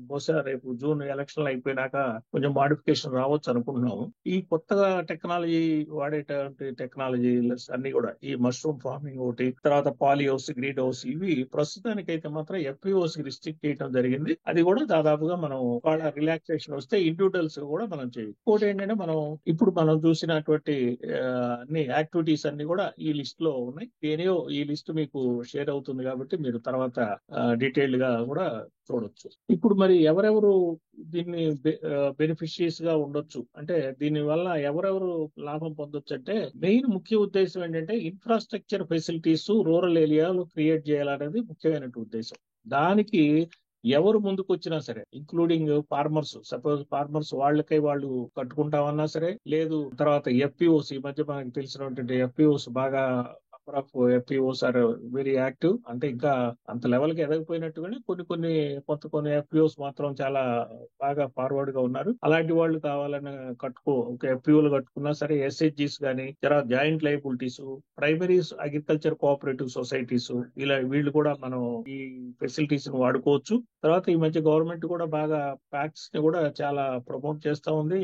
బహుశా రేపు జూన్ ఎలక్షన్లు అయిపోయినాక కొంచెం మాడిఫికేషన్ రావచ్చు అనుకుంటున్నాము. ఈ కొత్తగా టెక్నాలజీ వాడేటువంటి టెక్నాలజీస్ అన్ని కూడా ఈ మష్రూమ్ ఫార్మింగ్ ఒకటి, తర్వాత పాలీ హౌస్, గ్రీన్ హౌస్, ఇవి ప్రస్తుతానికైతే మాత్రం ఎఫ్పిఓస్ కి రిస్ట్రిక్ట్ చేయడం జరిగింది. అది కూడా దాదాపుగా మనం వాళ్ళ రిలాక్సేషన్ వస్తే ఇండివిజువల్స్ కూడా మనం చేయాలి. ఇంకోటి ఏంటంటే మనం ఇప్పుడు చూసినటువంటి అన్ని యాక్టివిటీస్ అన్ని కూడా ఈ లిస్ట్ లో ఉన్నాయి. ఈ లిస్ట్ మీకు షేర్ అవుతుంది కాబట్టి మీరు తర్వాత డీటెయిల్డ్ గా కూడా చూడొచ్చు. ఇప్పుడు మరి ఎవరెవరు దీన్ని బెనిఫిషియరీస్ గా ఉండొచ్చు అంటే దీని వల్ల ఎవరెవరు లాభం పొందొచ్చు అంటే మెయిన్ ముఖ్య ఉద్దేశం ఏంటంటే ఇన్ఫ్రాస్ట్రక్చర్ ఫెసిలిటీస్ రూరల్ ఏరియాలో క్రియేట్ చేయాలనేది ముఖ్యమైన ఉద్దేశం. దానికి ఎవరు ముందుకు వచ్చినా సరే ఇంక్లూడింగ్ ఫార్మర్స్, సపోజ్ ఫార్మర్స్ వాళ్ళకై వాళ్ళు కట్టుకుంటామన్నా సరే, లేదు తర్వాత ఎఫ్పిఓస్, ఈ మధ్య మనకి తెలిసినటువంటి ఎఫ్పిఓస్ బాగా ఎఫ్పిఓస్ ఆర్ వెరీ యాక్టివ్. అంటే ఇంకా అంత లెవెల్ కి ఎదగపోయినట్టుగానే కొన్ని కొన్ని ఎఫ్పిఓస్ మాత్రం చాలా బాగా ఫార్వర్డ్ గా ఉన్నారు. అలాంటి వాళ్ళు కావాలని ఒక ఎఫ్పిఓలు కట్టుకున్నా సరే, ఎస్హెచ్జీస్ గానీ, తర్వాత joint liabilities, primaries agriculture cooperative societies, ఇలా వీళ్ళు కూడా మనం ఈ ఫెసిలిటీస్ ని వాడుకోవచ్చు. తర్వాత ఈ మధ్య గవర్నమెంట్ కూడా బాగా ప్యాక్స్ ని కూడా చాలా ప్రమోట్ చేస్తా ఉంది.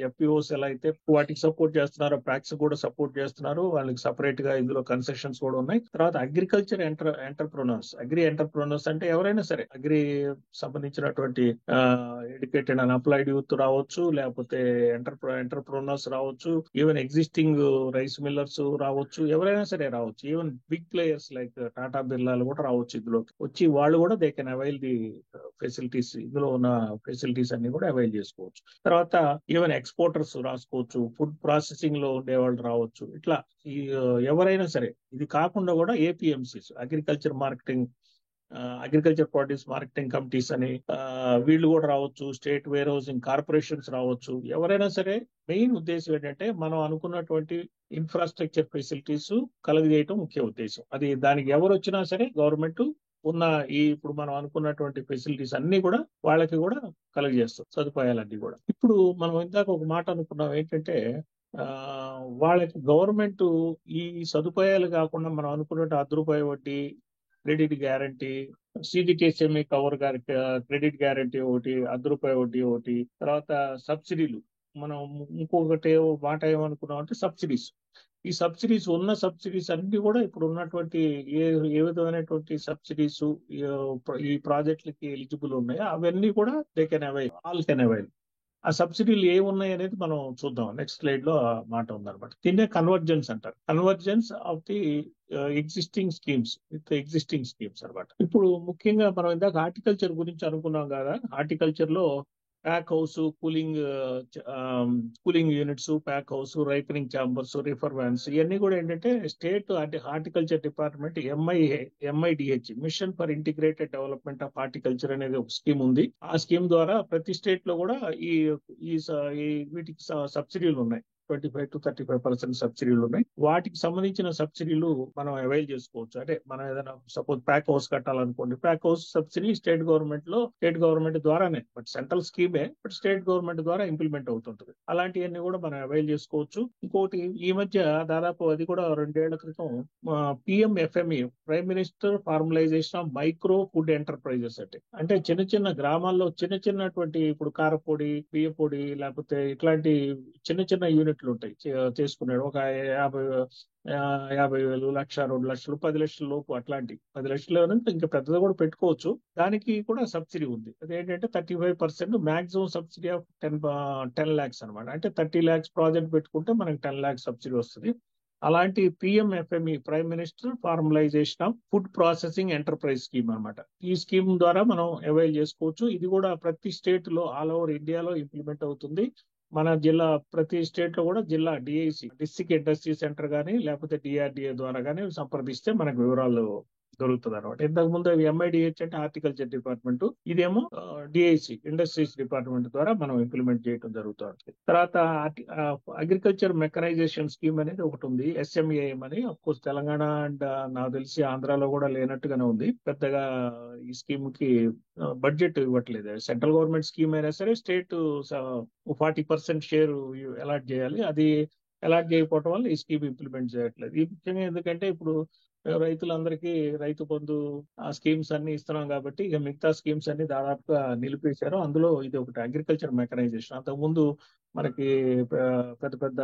ఎఫ్పిఓస్ ఎలా అయితే వాటికి సపోర్ట్ చేస్తున్నారో ప్యాక్స్ కూడా సపోర్ట్ చేస్తున్నారు. వాళ్ళకి సపరేట్ గా ఇందులో కన్సెషన్స్ కూడా ఉన్నాయి. తర్వాత అగ్రికల్చర్ అగ్రి ఎంటర్ప్రనర్స్ అంటే ఎవరైనా సరే అగ్రి సంబంధించినటువంటి ఎడ్యుకేటెడ్ అండ్ అప్లైడ్ యూత్ రావచ్చు, లేకపోతే ఎంటర్ప్రనర్స్ రావచ్చు, ఈవెన్ ఎగ్జిస్టింగ్ రైస్ మిల్లర్స్ రావచ్చు, ఎవరైనా సరే రావచ్చు. Even big players like Tata బిర్లాలు కూడా రావచ్చు. ఇందులో వచ్చి వాళ్ళు కూడా they can avail the facilities, ఇందులో ఉన్న ఫెసిలిటీస్ అన్ని కూడా అవైల్ చేసుకోవచ్చు. తర్వాత ఈవెన్ ఎక్స్పోర్టర్స్ రాసుకోవచ్చు, ఫుడ్ ప్రాసెసింగ్ లో ఉండే వాళ్ళు రావచ్చు. ఇట్లా ఎవరైనా సరే. ఇది కాకుండా కూడా APMCs, agriculture produce marketing committees అని వీళ్ళు కూడా రావచ్చు. స్టేట్ వేర్ హౌసింగ్ కార్పొరేషన్స్ రావచ్చు. ఎవరైనా సరే మెయిన్ ఉద్దేశం ఏంటంటే మనం అనుకున్నటువంటి ఇన్ఫ్రాస్ట్రక్చర్ ఫెసిలిటీస్ కలుగజేయటం ముఖ్య ఉద్దేశం. అది దానికి ఎవరు వచ్చినా సరే గవర్నమెంట్ ఉన్న ఇప్పుడు మనం అనుకున్నటువంటి ఫెసిలిటీస్ అన్ని కూడా వాళ్ళకి కూడా కలుగజేస్తుంది, సదుపాయాలన్నీ కూడా. ఇప్పుడు మనం ఇందాక ఒక మాట అనుకున్నాం ఏంటంటే వాళ్ళకి గవర్నమెంట్ ఈ సదుపాయాలు కాకుండా మనం అనుకున్నట్టు ₹100 వడ్డీ, క్రెడిట్ గ్యారంటీ, సిజిటిఎస్ఎంఈ కవర్ గారికి క్రెడిట్ గ్యారంటీ ఒకటి, ₹100 వడ్డీ ఒకటి, తర్వాత సబ్సిడీలు. మనం ఇంకొకటి మాట ఏమనుకున్నాం అంటే సబ్సిడీస్. ఈ సబ్సిడీస్ అన్ని కూడా ఇప్పుడు ఉన్నటువంటి ఏ విధమైనటువంటి సబ్సిడీస్ ఈ ప్రాజెక్టులకి ఎలిజిబుల్ ఉన్నాయో అవన్నీ కూడా ఆల్ కెన్ అవైల్. ఆ సబ్సిడీలు ఏమున్నాయి అనేది మనం చూద్దాం. నెక్స్ట్ స్లైడ్ లో ఆ మాట ఉందన్నమాట. దీన్నే కన్వర్జెన్స్ అంటారు. Convergence of the existing schemes అన్నమాట. ఇప్పుడు ముఖ్యంగా మనం ఇందాక హార్టికల్చర్ గురించి అనుకున్నాం కదా. హార్టికల్చర్ లో pack house, cooling units, pack house, ripening chambers, reefer vans, ఇవన్నీ కూడా ఏంటంటే స్టేట్ అంటే horticulture department MIDH mission for integrated development of horticulture అనేది ఒక స్కీమ్ ఉంది. ఆ స్కీమ్ ద్వారా ప్రతి స్టేట్ లో కూడా వీటికి సబ్సిడీలు ఉన్నాయి. 25 to 35% సబ్సిడీలు ఉన్నాయి. వాటికి సంబంధించిన సబ్సిడీలు మనం అవైల్ చేసుకోవచ్చు. అంటే మనం ఏదైనా సపోజ్ ప్యాక్ హౌస్ కట్టాలనుకోండి, pack house subsidy state government ద్వారానే, బట్ సెంట్రల్ స్కీమే, బట్ స్టేట్ గవర్నమెంట్ ద్వారా ఇంప్లిమెంట్ అవుతుంటుంది. అలాంటివన్నీ కూడా మనం అవైల్ చేసుకోవచ్చు. ఇంకోటి ఈ మధ్య దాదాపు అది కూడా 2 ఏళ్ల క్రితం PMFME, prime minister formalisation of micro food enterprises అంటే చిన్న గ్రామాల్లో చిన్నటువంటి ఇప్పుడు కారపొడి, బియ్య పొడి, లేకపోతే ఇట్లాంటి చిన్న యూనిట్లు ఉంటాయి చేసుకున్నాడు. ఒక 50,000, 1,00,000, 2,00,000, 10 లక్షల లోపు, అట్లాంటి 10 లక్షలు ఇంకా పెద్దది కూడా పెట్టుకోవచ్చు. దానికి కూడా సబ్సిడీ ఉంది. అదేంటంటే 35%, మాక్సిమం సబ్సిడీ ఆఫ్ 10 lakhs అనమాట. అంటే 30 lakhs ప్రాజెక్ట్ పెట్టుకుంటే మనకి 10 lakhs సబ్సిడీ వస్తుంది. అలాంటి PMFME, prime minister formalisation of food processing enterprise scheme అనమాట. ఈ స్కీమ్ ద్వారా మనం అవైల్ చేసుకోవచ్చు. ఇది కూడా ప్రతి స్టేట్ లో ఆల్ ఓవర్ ఇండియాలో ఇంప్లిమెంట్ అవుతుంది. మన ప్రతి స్టేట్ లో కూడా జిల్లా DIC, డిస్ట్రిక్ట్ ఇండస్ట్రీ సెంటర్ గానీ, లేకపోతే DRDA ద్వారా గానీ సంప్రదిస్తే మనకు వివరాలు దొరుకుతుంది అనమాట. ఇంతకు ముందు MIDH అంటే హార్టికల్చర్ డిపార్ట్మెంట్, ఇదేమో DIC ఇండస్ట్రీస్ డిపార్ట్మెంట్ ద్వారా మనం ఇంప్లిమెంట్ చేయడం జరుగుతుంది. తర్వాత అగ్రికల్చర్ మెకనైజేషన్ స్కీమ్ అనేది ఒకటి ఉంది, SMAM అని. అఫ్కోర్స్ తెలంగాణ అండ్ నాకు తెలిసి ఆంధ్రాలో కూడా లేనట్టుగానే ఉంది. పెద్దగా ఈ స్కీమ్ కి బడ్జెట్ ఇవ్వట్లేదు. సెంట్రల్ గవర్నమెంట్ స్కీమ్ అయినా సరే స్టేట్ 40% షేర్ అలాట్ చేయాలి. అది అలాట్ చేయకపోవడం వల్ల ఈ స్కీమ్ ఇంప్లిమెంట్ చేయట్లేదు. ఈ ముఖ్యంగా ఎందుకంటే ఇప్పుడు రైతులందరికీ రైతు బంధు ఆ స్కీమ్స్ అన్ని ఇస్తున్నాం కాబట్టి ఇక మిగతా స్కీమ్స్ అన్ని దాదాపుగా నిలిపేశారు. అందులో ఇది ఒకటి అగ్రికల్చర్ మెకనైజేషన్. అంతకుముందు మనకి పెద్ద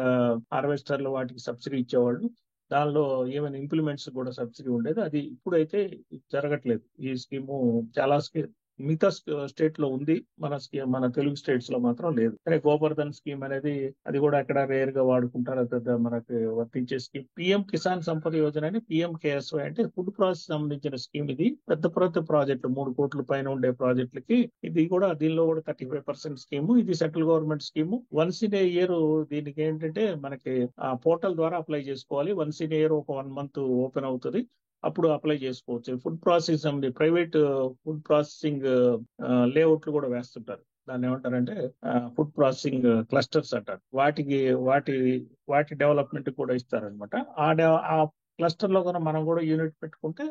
హార్వెస్టర్లు వాటికి సబ్సిడీ ఇచ్చేవాళ్ళు. దానిలో ఏమైనా ఇంప్లిమెంట్స్ కూడా సబ్సిడీ ఉండేది. అది ఇప్పుడైతే జరగట్లేదు. ఈ స్కీము చాలా మిగతా స్టేట్ లో ఉంది, మన తెలుగు స్టేట్స్ లో మాత్రం లేదు. కానీ గోబర్ధన్ స్కీమ్ అనేది అది కూడా అక్కడ రేర్ గా వాడుకుంటారు. అది పెద్ద మనకు వర్తించే స్కీమ్. పిఎం కిసాన్ సంపద యోజన అని పిఎం కేఎస్వై అంటే ఫుడ్ ప్రాసెస్ సంబంధించిన స్కీమ్. ఇది పెద్ద ప్రాజెక్టు 3 కోట్ల పైన ఉండే ప్రాజెక్టులకి ఇది కూడా, దీనిలో కూడా 35% స్కీమ్. ఇది central government scheme. Once in a year దీనికి ఏంటంటే మనకి ఆ పోర్టల్ ద్వారా అప్లై చేసుకోవాలి. వన్స్ ఇన్ ఏ ఇయర్ ఒక 1 month ఓపెన్ అవుతుంది, అప్పుడు అప్లై చేసుకోవచ్చు. Food processing private food processing లేఅవుట్లు కూడా వేస్తుంటారు. దాన్ని ఏమంటారంటే ఫుడ్ ప్రాసెసింగ్ క్లస్టర్స్ అంటారు. వాటి డెవలప్మెంట్ కూడా ఇస్తారనమాట. ఆ క్లస్టర్ లో కూడా మనం కూడా యూనిట్ పెట్టుకుంటే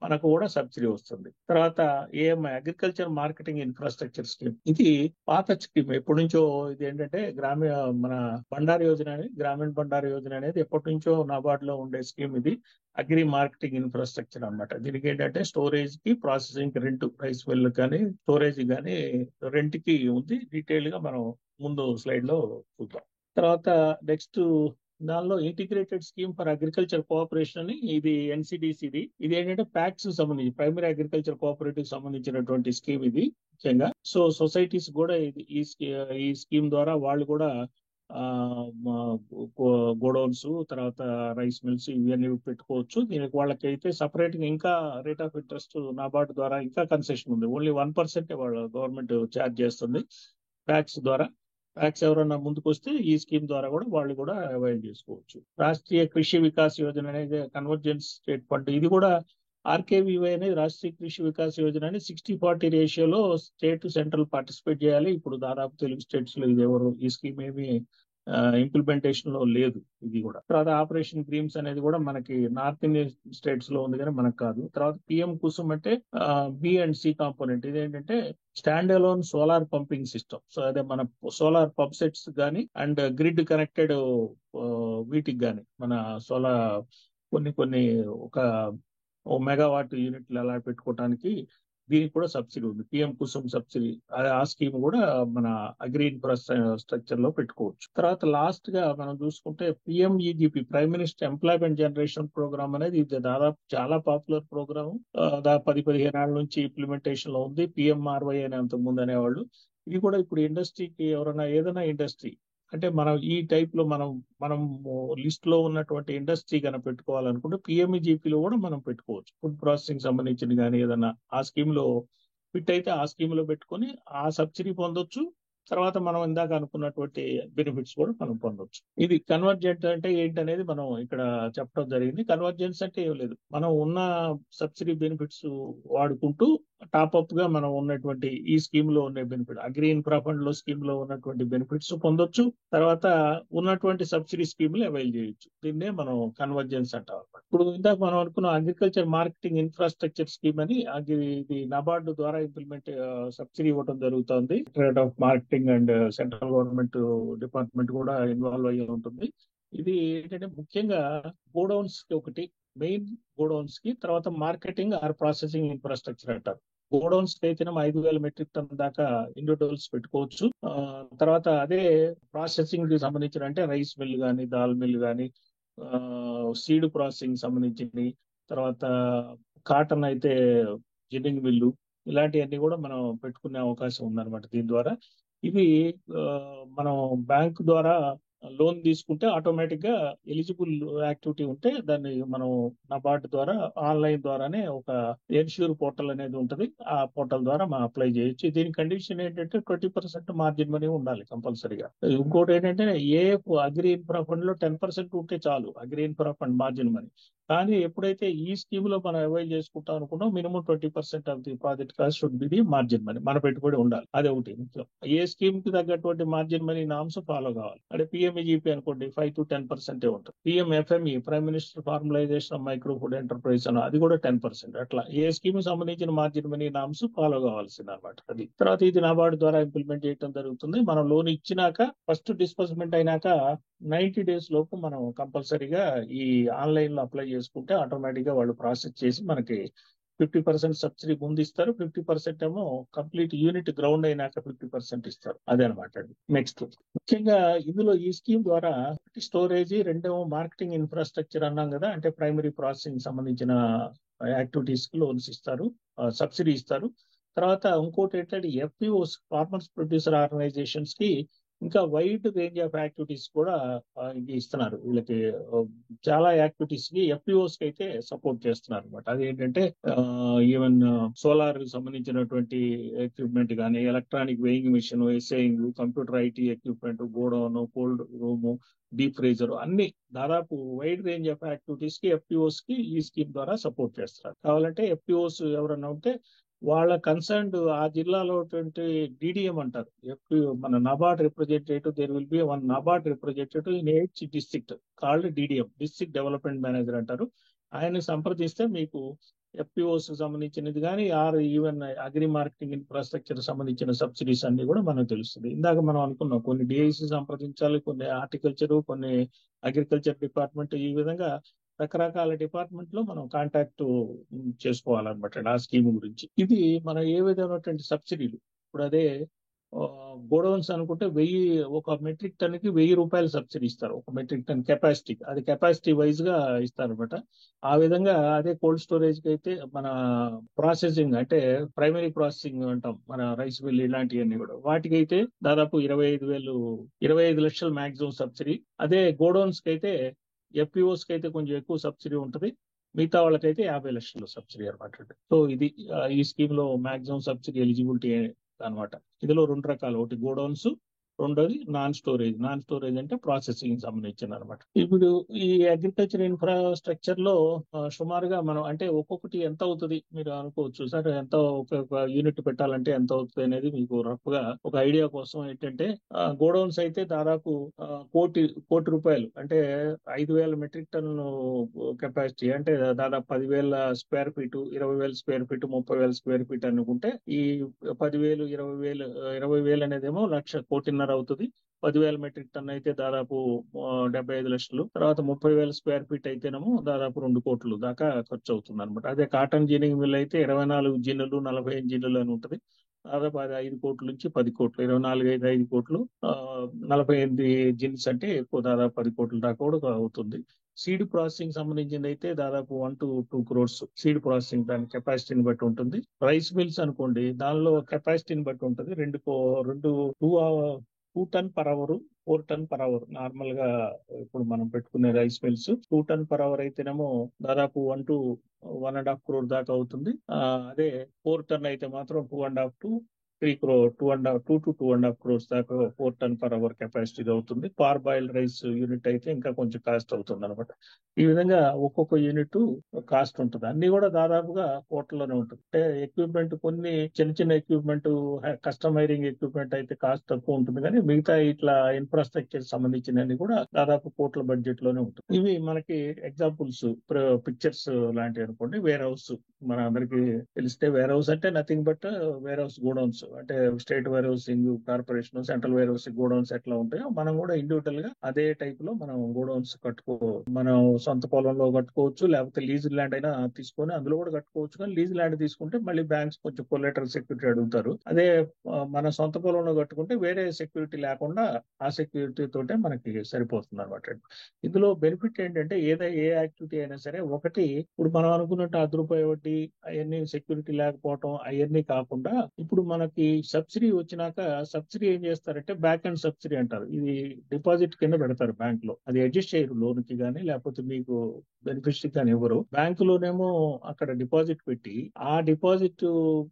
మనకు కూడా సబ్సిడీ వస్తుంది. తర్వాత AMI agriculture marketing infrastructure scheme. ఇది పాత స్కీమ్, ఎప్పటి నుంచో. ఇది ఏంటంటే మన బండారు యోజన గ్రామీణ బండారు యోజన అనేది ఎప్పటి నుంచో నాబార్డ్ లో ఉండే స్కీమ్. ఇది అగ్రి మార్కెటింగ్ ఇన్ఫ్రాస్ట్రక్చర్ అన్నమాట. దీనికి ఏంటంటే స్టోరేజ్ కి, ప్రాసెసింగ్ కి, రెంట్ రైస్ మిల్ కానీ స్టోరేజ్ కానీ రెంట్ కి ఉంది. డీటెయిల్ గా మనం ముందు స్లైడ్ లో చూద్దాం. తర్వాత నెక్స్ట్ దానిలో integrated scheme for agriculture cooperation అని, ఇది ఎన్సిడిసిది. ఇది ఏంటంటే ప్యాక్స్ సంబంధించి ప్రైమరీ అగ్రికల్చర్ కోఆపరేటివ్ సంబంధించినటువంటి స్కీమ్ ఇది ముఖ్యంగా. సో సొసైటీస్ కూడా ఈ స్కీమ్ ద్వారా వాళ్ళు కూడా గోడౌన్స్, తర్వాత రైస్ మిల్స్ ఇవన్నీ పెట్టుకోవచ్చు. దీనికి వాళ్ళకైతే సపరేట్ గా ఇంకా రేట్ ఆఫ్ ఇంట్రెస్ట్ నాబార్డు ద్వారా ఇంకా కన్సెషన్ ఉంది. ఓన్లీ 1% వాళ్ళ గవర్నమెంట్ ఛార్జ్ చేస్తుంది ప్యాక్స్ ద్వారా. ప్యాక్స్ ఎవరన్నా ముందుకు వస్తే ఈ స్కీమ్ ద్వారా కూడా వాళ్ళు కూడా అవైల్ చేసుకోవచ్చు. రాష్ట్రీయ కృషి వికాస్ యోజన అనేది కన్వర్జెన్స్ స్టేట్ ఫండ్. ఇది కూడా ఆర్కేవీవై అనేది రాష్ట్రీయ కృషి వికాస్ యోజన అని 60-40 రేషియోలో స్టేట్ సెంట్రల్ పార్టిసిపేట్ చేయాలి. ఇప్పుడు దాదాపు తెలుగు స్టేట్స్ లో ఇది ఎవరు ఈ స్కీమ్ ఏమి ఇంప్లిమెంటేషన్ లో లేదు. ఇది కూడా. తర్వాత ఆపరేషన్ గ్రీమ్స్ అనేది కూడా మనకి నార్త్ ఇండియన్ స్టేట్స్ లో ఉంది కానీ మనకు కాదు. తర్వాత పిఎం కుసుమ్ అంటే బి అండ్ సి కాంపోనెంట్. ఇదేంటంటే stand alone solar pumping system. So అదే మన సోలార్ పంప్ సెట్స్ కానీ అండ్ గ్రిడ్ కనెక్టెడ్ వీటికి కానీ మన సోలార్ కొన్ని ఒక మెగావాట్ యూనిట్లు అలా పెట్టుకోవడానికి దీనికి కూడా సబ్సిడీ ఉంది. PM Kusum subsidy. ఆ స్కీమ్ కూడా మన అగ్రి ఇన్ఫ్రాస్ట్రక్చర్ లో పెట్టుకోవచ్చు. తర్వాత లాస్ట్ గా మనం చూసుకుంటే PMEGP prime minister employment generation programme అనేది ఇది దాదాపు చాలా పాపులర్ ప్రోగ్రామ్. 10-15 ఏళ్ల నుంచి ఇంప్లిమెంటేషన్ లో ఉంది. పిఎంఆర్వై అని అంతకు ముందు అనేవాళ్ళు. ఇది కూడా ఇప్పుడు ఇండస్ట్రీకి ఎవరైనా ఏదైనా ఇండస్ట్రీ అంటే మనం ఈ టైప్ లో మనం లిస్ట్ లో ఉన్నటువంటి ఇండస్ట్రీ కనుక పెట్టుకోవాలనుకుంటే పిఎంఈజీపీలో కూడా మనం పెట్టుకోవచ్చు. ఫుడ్ ప్రాసెసింగ్ సంబంధించింది కానీ ఏదైనా ఆ స్కీమ్ లో ఫిట్ అయితే ఆ స్కీమ్ లో పెట్టుకొని ఆ సబ్సిడీ పొందొచ్చు. తర్వాత మనం ఇందాక అనుకున్నటువంటి బెనిఫిట్స్ కూడా మనం పొందొచ్చు. ఇది కన్వర్జెంట్ అంటే ఏంటనేది మనం ఇక్కడ చెప్పడం జరిగింది. కన్వర్జెన్స్ అంటే ఏం లేదు, మనం ఉన్న సబ్సిడీ బెనిఫిట్స్ వాడుకుంటూ టాప్అప్ గా మనం ఉన్నటువంటి ఈ స్కీమ్ లో ఉన్న బెనిఫిట్ అగ్రి ఇన్ఫ్రా ఫండ్ లో స్కీమ్ లో ఉన్నటువంటి బెనిఫిట్స్ పొందొచ్చు. తర్వాత ఉన్నటువంటి సబ్సిడీ స్కీములు అవైల్ చేయొచ్చు. దీన్నే మనం కన్వర్జెన్స్ అంటాం. ఇప్పుడు ఇందాక మనం అనుకున్న అగ్రికల్చర్ మార్కెటింగ్ ఇన్ఫ్రాస్ట్రక్చర్ స్కీమ్ అని ఇది నబార్డు ద్వారా ఇంప్లిమెంట్ సబ్సిడీ ఇవ్వడం జరుగుతుంది. Rate of marketing and central government department కూడా ఇన్వాల్వ్ అయ్యి ఉంటుంది. ఇది ఏంటంటే ముఖ్యంగా గోడౌన్స్ కి ఒకటి మెయిన్ గోడౌన్స్ కి, తర్వాత మార్కెటింగ్ ఆర్ ప్రాసెసింగ్ ఇన్ఫ్రాస్ట్రక్చర్ అంటారు. గోడౌన్స్ కి అయితే 5,000 మెట్రిక్ టన్ దాకా ఇండివిజువల్స్ పెట్టుకోవచ్చు. తర్వాత అదే ప్రాసెసింగ్ కి సంబంధించిన అంటే రైస్ మిల్ కానీ, దాల్ మిల్ కానీ, సీడ్ ప్రాసెసింగ్ సంబంధించింది, తర్వాత కాటన్ అయితే జిన్నింగ్ మిల్లు, ఇలాంటివన్నీ కూడా మనం పెట్టుకునే అవకాశం ఉందన్నమాట దీని ద్వారా. ఇవి మనం బ్యాంక్ ద్వారా లోన్ తీసుకుంటే ఆటోమేటిక్ గా ఎలిజిబుల్ యాక్టివిటీ ఉంటే దాన్ని మనం నబార్డ్ ద్వారా ఆన్లైన్ ద్వారానే ఒక ఎన్ష్యూర్ పోర్టల్ అనేది ఉంటుంది. ఆ పోర్టల్ ద్వారా మనం అప్లై చేయొచ్చు. దీని కండిషన్ ఏంటంటే 20% మార్జిన్ మనీ ఉండాలి కంపల్సరీగా. ఇంకోటి ఏంటంటే ఏఎఫ్ అగ్రి ఇన్ఫ్రా ఫండ్ లో 10% ఉంటే చాలు agri infra fund margin money. కానీ ఎప్పుడైతే ఈ స్కీమ్ లో మనం అవైల్ చేసుకుంటాం అనుకున్నాం, minimum 20% of the project cost should be the margin money. మన పెట్టుబడి ఉండాలి, అదే ఒకటి ముఖ్యం. ఏ స్కీమ్ కి తగ్గటువంటి మార్జిన్ మనీ నామ్స్ ఫాలో కావాలి. అంటే పిఎంఈజీపీ అనుకోండి 5-10% ఉంటుంది. PMFME prime minister formalisation of micro food enterprise అని అది కూడా 10%. అట్లా ఏ స్కీమ్ సంబంధించిన మార్జిన్ మనీ నామ్స్ ఫాలో కావాల్సింది అనమాట. అది తర్వాత ఇది నాబార్డు ద్వారా ఇంప్లిమెంట్ చేయడం జరుగుతుంది. మనం లోన్ ఇచ్చినాక ఫస్ట్ డిస్బర్స్మెంట్ అయినాక 90 days లోపు మనం కంపల్సరీగా ఈ ఆన్లైన్ లో అప్లై చేసుకుంటే ఆటోమేటిక్ గా వాళ్ళు ప్రాసెస్ చేసి మనకి 50% సబ్సిడీ ముందు ఇస్తారు, 50% ఏమో కంప్లీట్ యూనిట్ గ్రౌండ్ అయినాక 50% ఇస్తారు. అదే అనమాట. నెక్స్ట్ ముఖ్యంగా ఇందులో ఈ స్కీమ్ ద్వారా స్టోరేజ్, రెండేమో మార్కెటింగ్ ఇన్ఫ్రాస్ట్రక్చర్ అన్నాం కదా, అంటే ప్రైమరీ ప్రాసెసింగ్ సంబంధించిన యాక్టివిటీస్ కి లోన్స్ ఇస్తారు, సబ్సిడీ ఇస్తారు. తర్వాత ఇంకోటి ఏంటంటే ఎఫ్పిఓస్, ఫార్మర్స్ ప్రొడ్యూసర్ ఆర్గనైజేషన్స్ కి ఇంకా వైడ్ రేంజ్ ఆఫ్ యాక్టివిటీస్ కూడా ఇది ఇస్తున్నారు. వీళ్ళకి చాలా యాక్టివిటీస్ కి ఎఫ్పిఓస్ కి అయితే సపోర్ట్ చేస్తున్నారు అనమాట. అది ఏంటంటే ఈవెన్ సోలార్ సంబంధించినటువంటి ఎక్విప్మెంట్ కానీ, ఎలక్ట్రానిక్ వెయింగ్ మిషన్, ఎస్ఐయింగ్, computer IT equipment, godown, cold room, deep freezer, అన్ని దాదాపు వైడ్ రేంజ్ ఆఫ్ యాక్టివిటీస్ కి ఎఫ్పిఓస్ కి ఈ స్కీమ్ ద్వారా సపోర్ట్ చేస్తారు. కావాలంటే ఎఫ్పిఓస్ ఎవరన్నా ఉంటే వాళ్ళ కన్సర్న్డ్ ఆ జిల్లాలో డిడిఎం అంటారు, మన NABARD representative, there will be one NABARD representative in each district called DDM, district development manager అంటారు. ఆయన్ని సంప్రదిస్తే మీకు ఎఫ్పిఓస్ సంబంధించినది కానీ, or even agri marketing infrastructure సంబంధించిన సబ్సిడీస్ అన్ని కూడా మనకు తెలుస్తుంది. ఇందాక మనం అనుకున్నాం కొన్ని డిఐసి సంప్రదించాలి, కొన్ని హార్టికల్చర్, కొన్ని అగ్రికల్చర్ డిపార్ట్మెంట్, ఈ విధంగా రకరకాల డిపార్ట్మెంట్ లో మనం కాంటాక్ట్ చేసుకోవాలన్నమాట ఆ స్కీమ్ గురించి. ఇది మనం ఏ విధమైనటువంటి సబ్సిడీలు, ఇప్పుడు అదే గోడౌన్స్ అనుకుంటే ఒక మెట్రిక్ టన్ కి 1000 రూపాయలు సబ్సిడీ ఇస్తారు, ఒక మెట్రిక్ టన్ కెపాసిటీ, అది కెపాసిటీ వైజ్ గా ఇస్తారు అనమాట. ఆ విధంగా అదే కోల్డ్ స్టోరేజ్ కి అయితే మన ప్రాసెసింగ్ అంటే ప్రైమరీ ప్రాసెసింగ్ అంటాం, మన రైస్ మిల్ ఇలాంటివన్నీ కూడా, వాటికైతే దాదాపు 25 లక్షలు మాక్సిమం సబ్సిడీ. అదే గోడౌన్స్ కి అయితే, ఎఫ్పిఓస్ కి అయితే కొంచెం ఎక్కువ సబ్సిడీ ఉంటుంది, మిగతా వాళ్ళకైతే 50 లక్షలు సబ్సిడీ అనమాట. సో ఇది ఈ స్కీమ్ లో మాక్సిమం సబ్సిడీ ఎలిజిబిలిటీ అనమాట. ఇందులో 2 రకాలు, ఒకటి గోడౌన్స్, రెండోది నాన్ స్టోరేజ్. నాన్ స్టోరేజ్ అంటే ప్రాసెసింగ్ సంబంధించిన అనమాట. ఇప్పుడు ఈ అగ్రికల్చర్ ఇన్ఫ్రాస్ట్రక్చర్ లో సుమారుగా మనం అంటే ఒక్కొక్కటి ఎంత అవుతుంది మీరు అనుకోవచ్చు, సార్ ఎంత ఒక యూనిట్ పెట్టాలంటే ఎంత అవుతుంది అనేది మీకు రఫ్ గా ఒక ఐడియా కోసం ఏంటంటే, గోడౌన్స్ అయితే దాదాపు కోటి రూపాయలు అంటే 5000 మెట్రిక్ టన్ కెపాసిటీ, అంటే దాదాపు 10,000 square feet, 20,000 square feet, 30,000 square feet అనుకుంటే, ఈ 10,000, 20,000 అనేదేమో 1,50,000 అవుతుంది. 10,000 మెట్రిక్ టన్ అయితే దాదాపు 75 లక్షలు. తర్వాత 30,000 స్క్వేర్ ఫీట్ అయితేనేమో దాదాపు 2 కోట్లు దాకా ఖర్చు అవుతుంది అనమాట. అదే కాటన్ జిన్నింగ్ మిల్ అయితే 24 జిన్నులు, 40 జిన్నులు అని ఉంటుంది. దాదాపు అది 5 కోట్ల నుంచి 10 కోట్లు, 24 5 కోట్లు, 48 జిన్స్ అంటే ఎక్కువ, దాదాపు 10 కోట్ల దాకా కూడా అవుతుంది. సీడ్ ప్రాసెసింగ్ సంబంధించింది అయితే దాదాపు 1 to 2 crores సీడ్ ప్రాసెసింగ్, దాని కెపాసిటీని బట్టి ఉంటుంది. రైస్ మిల్స్ అనుకోండి, దానిలో కెపాసిటీని బట్టి ఉంటుంది. 2 ton per hour, 4 ton per hour normal గా ఇప్పుడు మనం పెట్టుకునే rice mills. 2 ton per hour అయితేనేమో దాదాపు 1 to 1.5 crore దాకా అవుతుంది. అదే 4 టన్ అయితే మాత్రం 2.5 to 3 crore, 2 to 2.5 crores దాకా 4 టన్ పర్ అవర్ కెపాసిటీ అవుతుంది. పార్ బాయిల్డ్ రైస్ యూనిట్ అయితే ఇంకా కొంచెం కాస్ట్ అవుతుంది అనమాట. ఈ విధంగా ఒక్కొక్క యూనిట్ కాస్ట్ ఉంటుంది. అన్ని కూడా దాదాపుగా కోట్లలోనే ఉంటుంది. అంటే ఎక్విప్మెంట్, కొన్ని చిన్న చిన్న ఎక్విప్మెంట్, కస్టమైరింగ్ ఎక్విప్మెంట్ అయితే కాస్ట్ తక్కువ ఉంటుంది, కానీ మిగతా ఇట్లా ఇన్ఫ్రాస్ట్రక్చర్ సంబంధించినవి కూడా దాదాపు కోట్ల బడ్జెట్ లోనే ఉంటుంది. ఇవి మనకి ఎగ్జాంపుల్స్, పిక్చర్స్ లాంటివి అనుకోండి. వేర్ హౌస్ మన అందరికి తెలిస్తే, వేర్ హౌస్ అంటే nothing but warehouse godowns, అంటే state warehousing corporation, central warehousing godowns ఎట్లా ఉంటాయో మనం కూడా ఇండివిజువల్ గా అదే టైప్ లో మనం గోడౌన్స్ మనం సొంత పొలంలో కట్టుకోవచ్చు, లేకపోతే లీజ్ ల్యాండ్ అయినా తీసుకొని అందులో కూడా కట్టుకోవచ్చు. కానీ లీజ్ ల్యాండ్ తీసుకుంటే మళ్ళీ బ్యాంక్స్ కొంచెం కొలెటరల్ సెక్యూరిటీ అడుగుతారు. అదే మన సొంత పొలంలో కట్టుకుంటే వేరే సెక్యూరిటీ లేకుండా ఆ సెక్యూరిటీ తోటే మనకి సరిపోతుంది అనమాట. ఇందులో బెనిఫిట్ ఏంటంటే, ఏ యాక్టివిటీ అయినా సరే, ఒకటి ఇప్పుడు మనం అనుకున్నట్టు 10 రూపాయల వడ్డీ అవన్నీ సెక్యూరిటీ లేకపోవటం అవన్నీ కాకుండా, ఇప్పుడు మనకి సబ్సిడీ వచ్చినాక సబ్సిడీ ఏం చేస్తారంటే బ్యాక్ అండ్ సబ్సిడీ అంటారు. ఇది డిపాజిట్ కింద పెడతారు బ్యాంక్ లో, అది అడ్జస్ట్ చేయరు లోన్ కి కానీ, లేకపోతే మీకు బెనిఫిషరీ కానీ ఇవ్వరు. బ్యాంకు లోనేమో అక్కడ డిపాజిట్ పెట్టి ఆ డిపాజిట్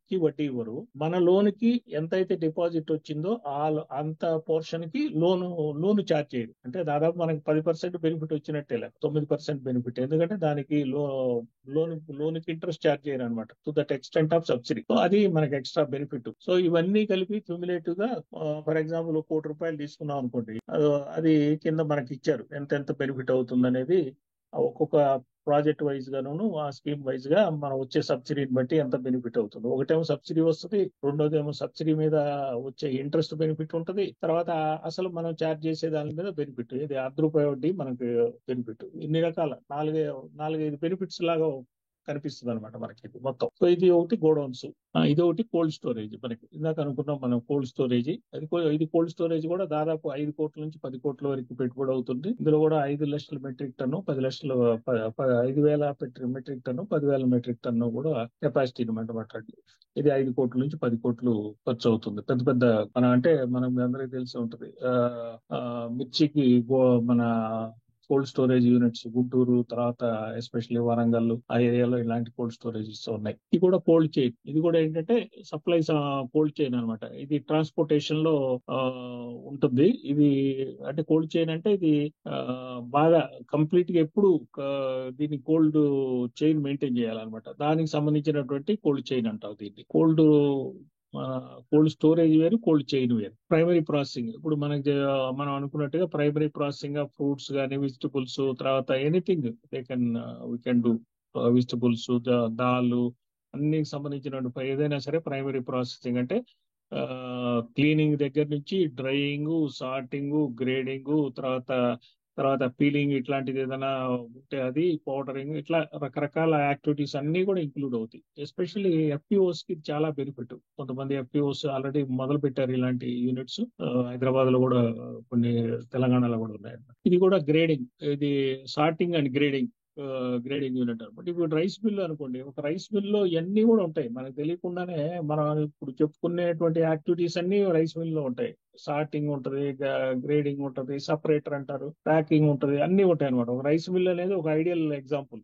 కి వడ్డీ ఇవ్వరు. మన లోన్ కి ఎంతైతే డిపాజిట్ వచ్చిందో అంత పోర్షన్ కి లోన్ ఛార్జ్ చేయరు. అంటే దాదాపు మనకి 10% బెనిఫిట్ వచ్చినట్టే, 9% బెనిఫిట్. ఎందుకంటే దానికి లోన్ కి ఇంట్రెస్ట్ ఛార్జ్ చేయరు అనమాట, to that extent of subsidy. So అది మనకి ఎక్స్ట్రా బెనిఫిట్. సో ఇవన్నీ కలిపి క్యూములేటివ్ గా, ఫర్ ఎగ్జాంపుల్ 1 కోటి రూపాయలు తీసుకున్నాం అనుకోండి, అది కింద మనకి ఇచ్చారు ఎంత బెనిఫిట్ అవుతుంది అనేది. ఒక్కొక్క ప్రాజెక్ట్ వైజ్ గాను, ఆ స్కీమ్ వైజ్ గా మనం వచ్చే సబ్సిడీని బట్టి ఎంత బెనిఫిట్ అవుతుంది. ఒకటేమో సబ్సిడీ వస్తుంది, రెండోదేమో సబ్సిడీ మీద వచ్చే ఇంట్రెస్ట్ బెనిఫిట్ ఉంటుంది, తర్వాత అసలు మనం ఛార్జ్ చేసే దాని మీద బెనిఫిట్, ఇది 10 రూపాయల వడ్డీ మనకి బెనిఫిట్. ఇన్ని రకాల 4-5 బెనిఫిట్స్ లాగా కనిపిస్తుంది అనమాట మనకి ఇది మొత్తం. సో ఇది ఒకటి గోడౌన్స్, ఇది ఒకటి కోల్డ్ స్టోరేజ్. మనకి ఇందాక అనుకున్నాం మనం కోల్డ్ స్టోరేజ్, ఇది కోల్డ్ స్టోరేజ్ కూడా దాదాపు 5 కోట్ల నుంచి 10 కోట్ల వరకు పెట్టుబడి అవుతుంది. ఇందులో కూడా 5 లక్షల మెట్రిక్ టన్ను, 10 లక్షల 5,000 మెట్రిక్ టన్ను, 10,000 మెట్రిక్ టన్ను కూడా కెపాసిటీ అనమాట. ఇది 5 కోట్ల నుంచి 10 కోట్లు ఖర్చు అవుతుంది. పెద్ద పెద్ద అంటే మనం అందరికీ తెలిసి ఉంటుంది, మిర్చికి మన కోల్డ్ స్టోరేజ్ యూనిట్స్ గుంటూరు, తర్వాత ఎస్పెషల్లీ వరంగల్ ఆ ఏరియాలో ఇలాంటి కోల్డ్ స్టోరేజెస్ ఉన్నాయి. ఇది కూడా కోల్డ్ చైన్, ఇది కూడా ఏంటంటే సప్లైస్ కోల్డ్ చైన్ అనమాట. ఇది ట్రాన్స్పోర్టేషన్ లో ఉంటుంది. ఇది అంటే కోల్డ్ చైన్ అంటే ఇది బాగా కంప్లీట్ గా ఎప్పుడు దీన్ని కోల్డ్ చైన్ మెయింటైన్ చేయాలన్నమాట. దానికి సంబంధించినటువంటి కోల్డ్ చైన్ అంటారు దీన్ని. కోల్డ్ స్టోరేజ్ వేరు, కోల్డ్ చైన్ వేరు. ప్రైమరీ ప్రాసెసింగ్, ఇప్పుడు మనం అనుకున్నట్టుగా ప్రైమరీ ప్రాసెసింగ్ ఆఫ్ ఫ్రూట్స్ కానీ వెజిటబుల్స్, తర్వాత anything we can do, vegetables, dal అన్ని సంబంధించిన ఏదైనా సరే ప్రైమరీ ప్రాసెసింగ్ అంటే క్లీనింగ్ దగ్గర నుంచి డ్రైయింగ్, సార్టింగ్, గ్రేడింగ్, తర్వాత పీలింగ్, ఇట్లాంటిది ఏదైనా ఉంటే అది పౌడరింగ్, ఇట్లా రకరకాల యాక్టివిటీస్ అన్ని కూడా ఇంక్లూడ్ అవుతాయి. ఎస్పెషల్లీ ఎఫ్పిఓస్ కి చాలా బెనిఫిట్. కొంతమంది ఎఫ్పిఓస్ ఆల్రెడీ మొదలు పెట్టారు ఇలాంటి యూనిట్స్. హైదరాబాద్ లో కూడా కొన్ని, తెలంగాణలో కూడా ఉన్నాయి. ఇది కూడా గ్రేడింగ్, ఇది సార్టింగ్ అండ్ గ్రేడింగ్ యూనిట్ అనమాట. ఇప్పుడు రైస్ మిల్ అనుకోండి, ఒక రైస్ మిల్ లో ఇవన్నీ కూడా ఉంటాయి. మనకు తెలియకుండానే మనం ఇప్పుడు చెప్పుకునేటువంటి యాక్టివిటీస్ అన్ని రైస్ మిల్ లో ఉంటాయి. సార్టింగ్ ఉంటది, గ్రేడింగ్ ఉంటది, సపరేటర్ అంటారు, ప్యాకింగ్ ఉంటది, అన్ని ఉంటాయి అనమాట. ఒక రైస్ మిల్ అనేది ఒక ఐడియల్ ఎగ్జాంపుల్.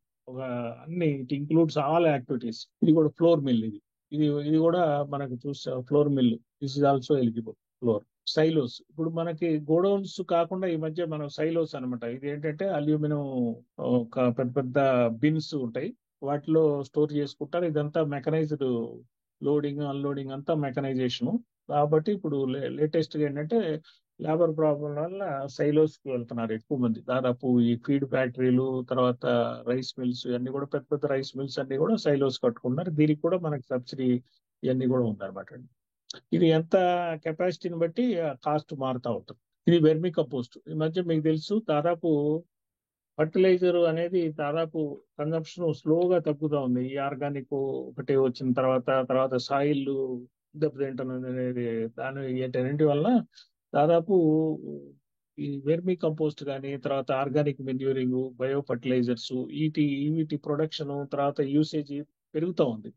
అన్ని ఇట్ ఇంక్లూడ్స్ ఆల్ యాక్టివిటీస్. ఇది కూడా ఫ్లోర్ మిల్. ఇది కూడా మనకు చూస్తే flour mill, this is also eligible. Flour silos, ఇప్పుడు మనకి గోడౌన్స్ కాకుండా ఈ మధ్య మనం సైలోస్ అనమాట. ఇది ఏంటంటే అల్యూమినియం పెద్ద పెద్ద బిన్స్ ఉంటాయి, వాటిలో స్టోర్ చేసుకుంటారు. ఇదంతా మెకనైజ్డ్ లోడింగ్, అన్లోడింగ్ అంతా మెకనైజేషన్. కాబట్టి ఇప్పుడు లేటెస్ట్ గా ఏంటంటే లేబర్ ప్రాబ్లం వల్ల సైలోస్ కి వెళ్తున్నారు ఎక్కువ మంది. దాదాపు ఈ ఫీడ్ ఫ్యాక్టరీలు, తర్వాత రైస్ మిల్స్, ఇవన్నీ కూడా పెద్ద పెద్ద రైస్ మిల్స్ అన్ని కూడా సైలోస్ కట్టుకున్నారు. దీనికి కూడా మనకి సబ్సిడీ ఇవన్నీ కూడా ఉందన్నమాట. ఇది ఎంత కెపాసిటీని బట్టి కాస్ట్ మారుతూ ఉంటుంది. ఇది వెర్మి కంపోస్ట్. ఈ మధ్య మీకు తెలుసు, దాదాపు ఫర్టిలైజర్ అనేది దాదాపు కన్జంప్షన్ స్లోగా తగ్గుతూ ఉంది. ఈ ఆర్గానిక్ ఒకటి వచ్చిన తర్వాత సాయిల్ దెబ్బతింటం అనేది, వీటన్నింటి వల్ల దాదాపు ఈ వెర్మి కంపోస్ట్ కానీ, తర్వాత ఆర్గానిక్ మెన్యూరింగ్, బయో ఫర్టిలైజర్స్, వీటి ప్రొడక్షన్, తర్వాత యూసేజ్ పెరుగుతూ ఉంది.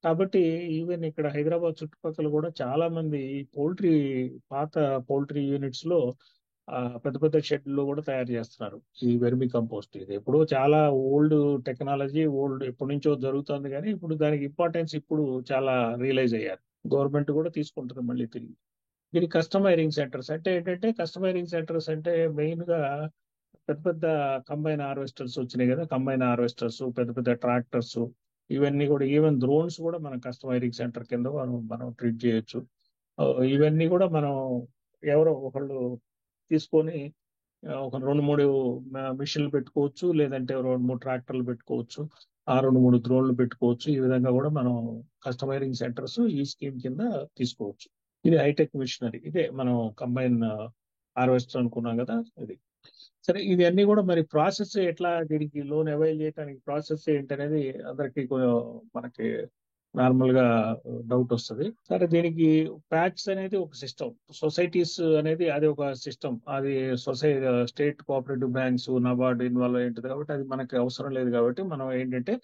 కాబట్టి ఈవెన్ ఇక్కడ హైదరాబాద్ చుట్టుపక్కల కూడా చాలా మంది పాత పౌల్ట్రీ యూనిట్స్ లో పెద్ద పెద్ద షెడ్లు కూడా తయారు చేస్తున్నారు ఈ వెర్మి కంపోస్ట్. ఇది ఎప్పుడో చాలా ఓల్డ్ టెక్నాలజీ, ఎప్పటి నుంచో జరుగుతుంది, కానీ ఇప్పుడు దానికి ఇంపార్టెన్స్ ఇప్పుడు చాలా రియలైజ్ అయ్యారు. గవర్నమెంట్ కూడా తీసుకుంటుంది మళ్ళీ తిరిగి. దీని కస్టమైరింగ్ సెంటర్స్ అంటే ఏంటంటే, కస్టమైరింగ్ సెంటర్స్ అంటే మెయిన్ గా పెద్ద పెద్ద కంబైన్ హార్వెస్టర్స్ వచ్చినాయి కదా, కంబైన్ హార్వెస్టర్స్, పెద్ద పెద్ద ట్రాక్టర్స్, ఇవన్నీ కూడా, ఈవెన్ డ్రోన్స్ కూడా మనం కస్టమైరింగ్ సెంటర్ కింద మనం ట్రీట్ చేయొచ్చు. ఇవన్నీ కూడా మనం ఎవరో ఒకళ్ళు తీసుకొని ఒక 2-3 మిషన్లు పెట్టుకోవచ్చు, లేదంటే 2-3 ట్రాక్టర్లు పెట్టుకోవచ్చు, 2-3 డ్రోన్లు పెట్టుకోవచ్చు. ఈ విధంగా కూడా మనం కస్టమైరింగ్ సెంటర్స్ ఈ స్కీమ్ కింద తీసుకోవచ్చు. ఇది హైటెక్ మిషనరీ. ఇదే మనం కంబైన్ హార్వెస్టర్ అనుకున్నాం కదా, ఇది. సరే, ఇది అన్ని కూడా మరి ప్రాసెస్ ఎట్లా, దీనికి లోన్ అవైల్ చేయడానికి ప్రాసెస్ ఏంటనేది అందరికి మనకి నార్మల్ గా డౌట్ వస్తుంది. సరే, దీనికి ప్యాక్స్ అనేది ఒక సిస్టమ్, సొసైటీస్ అనేది అది ఒక సిస్టమ్. అది state cooperative banks, NABARD involve అయి ఉంటుంది కాబట్టి అది మనకి అవసరం లేదు. కాబట్టి మనం ఏంటంటే,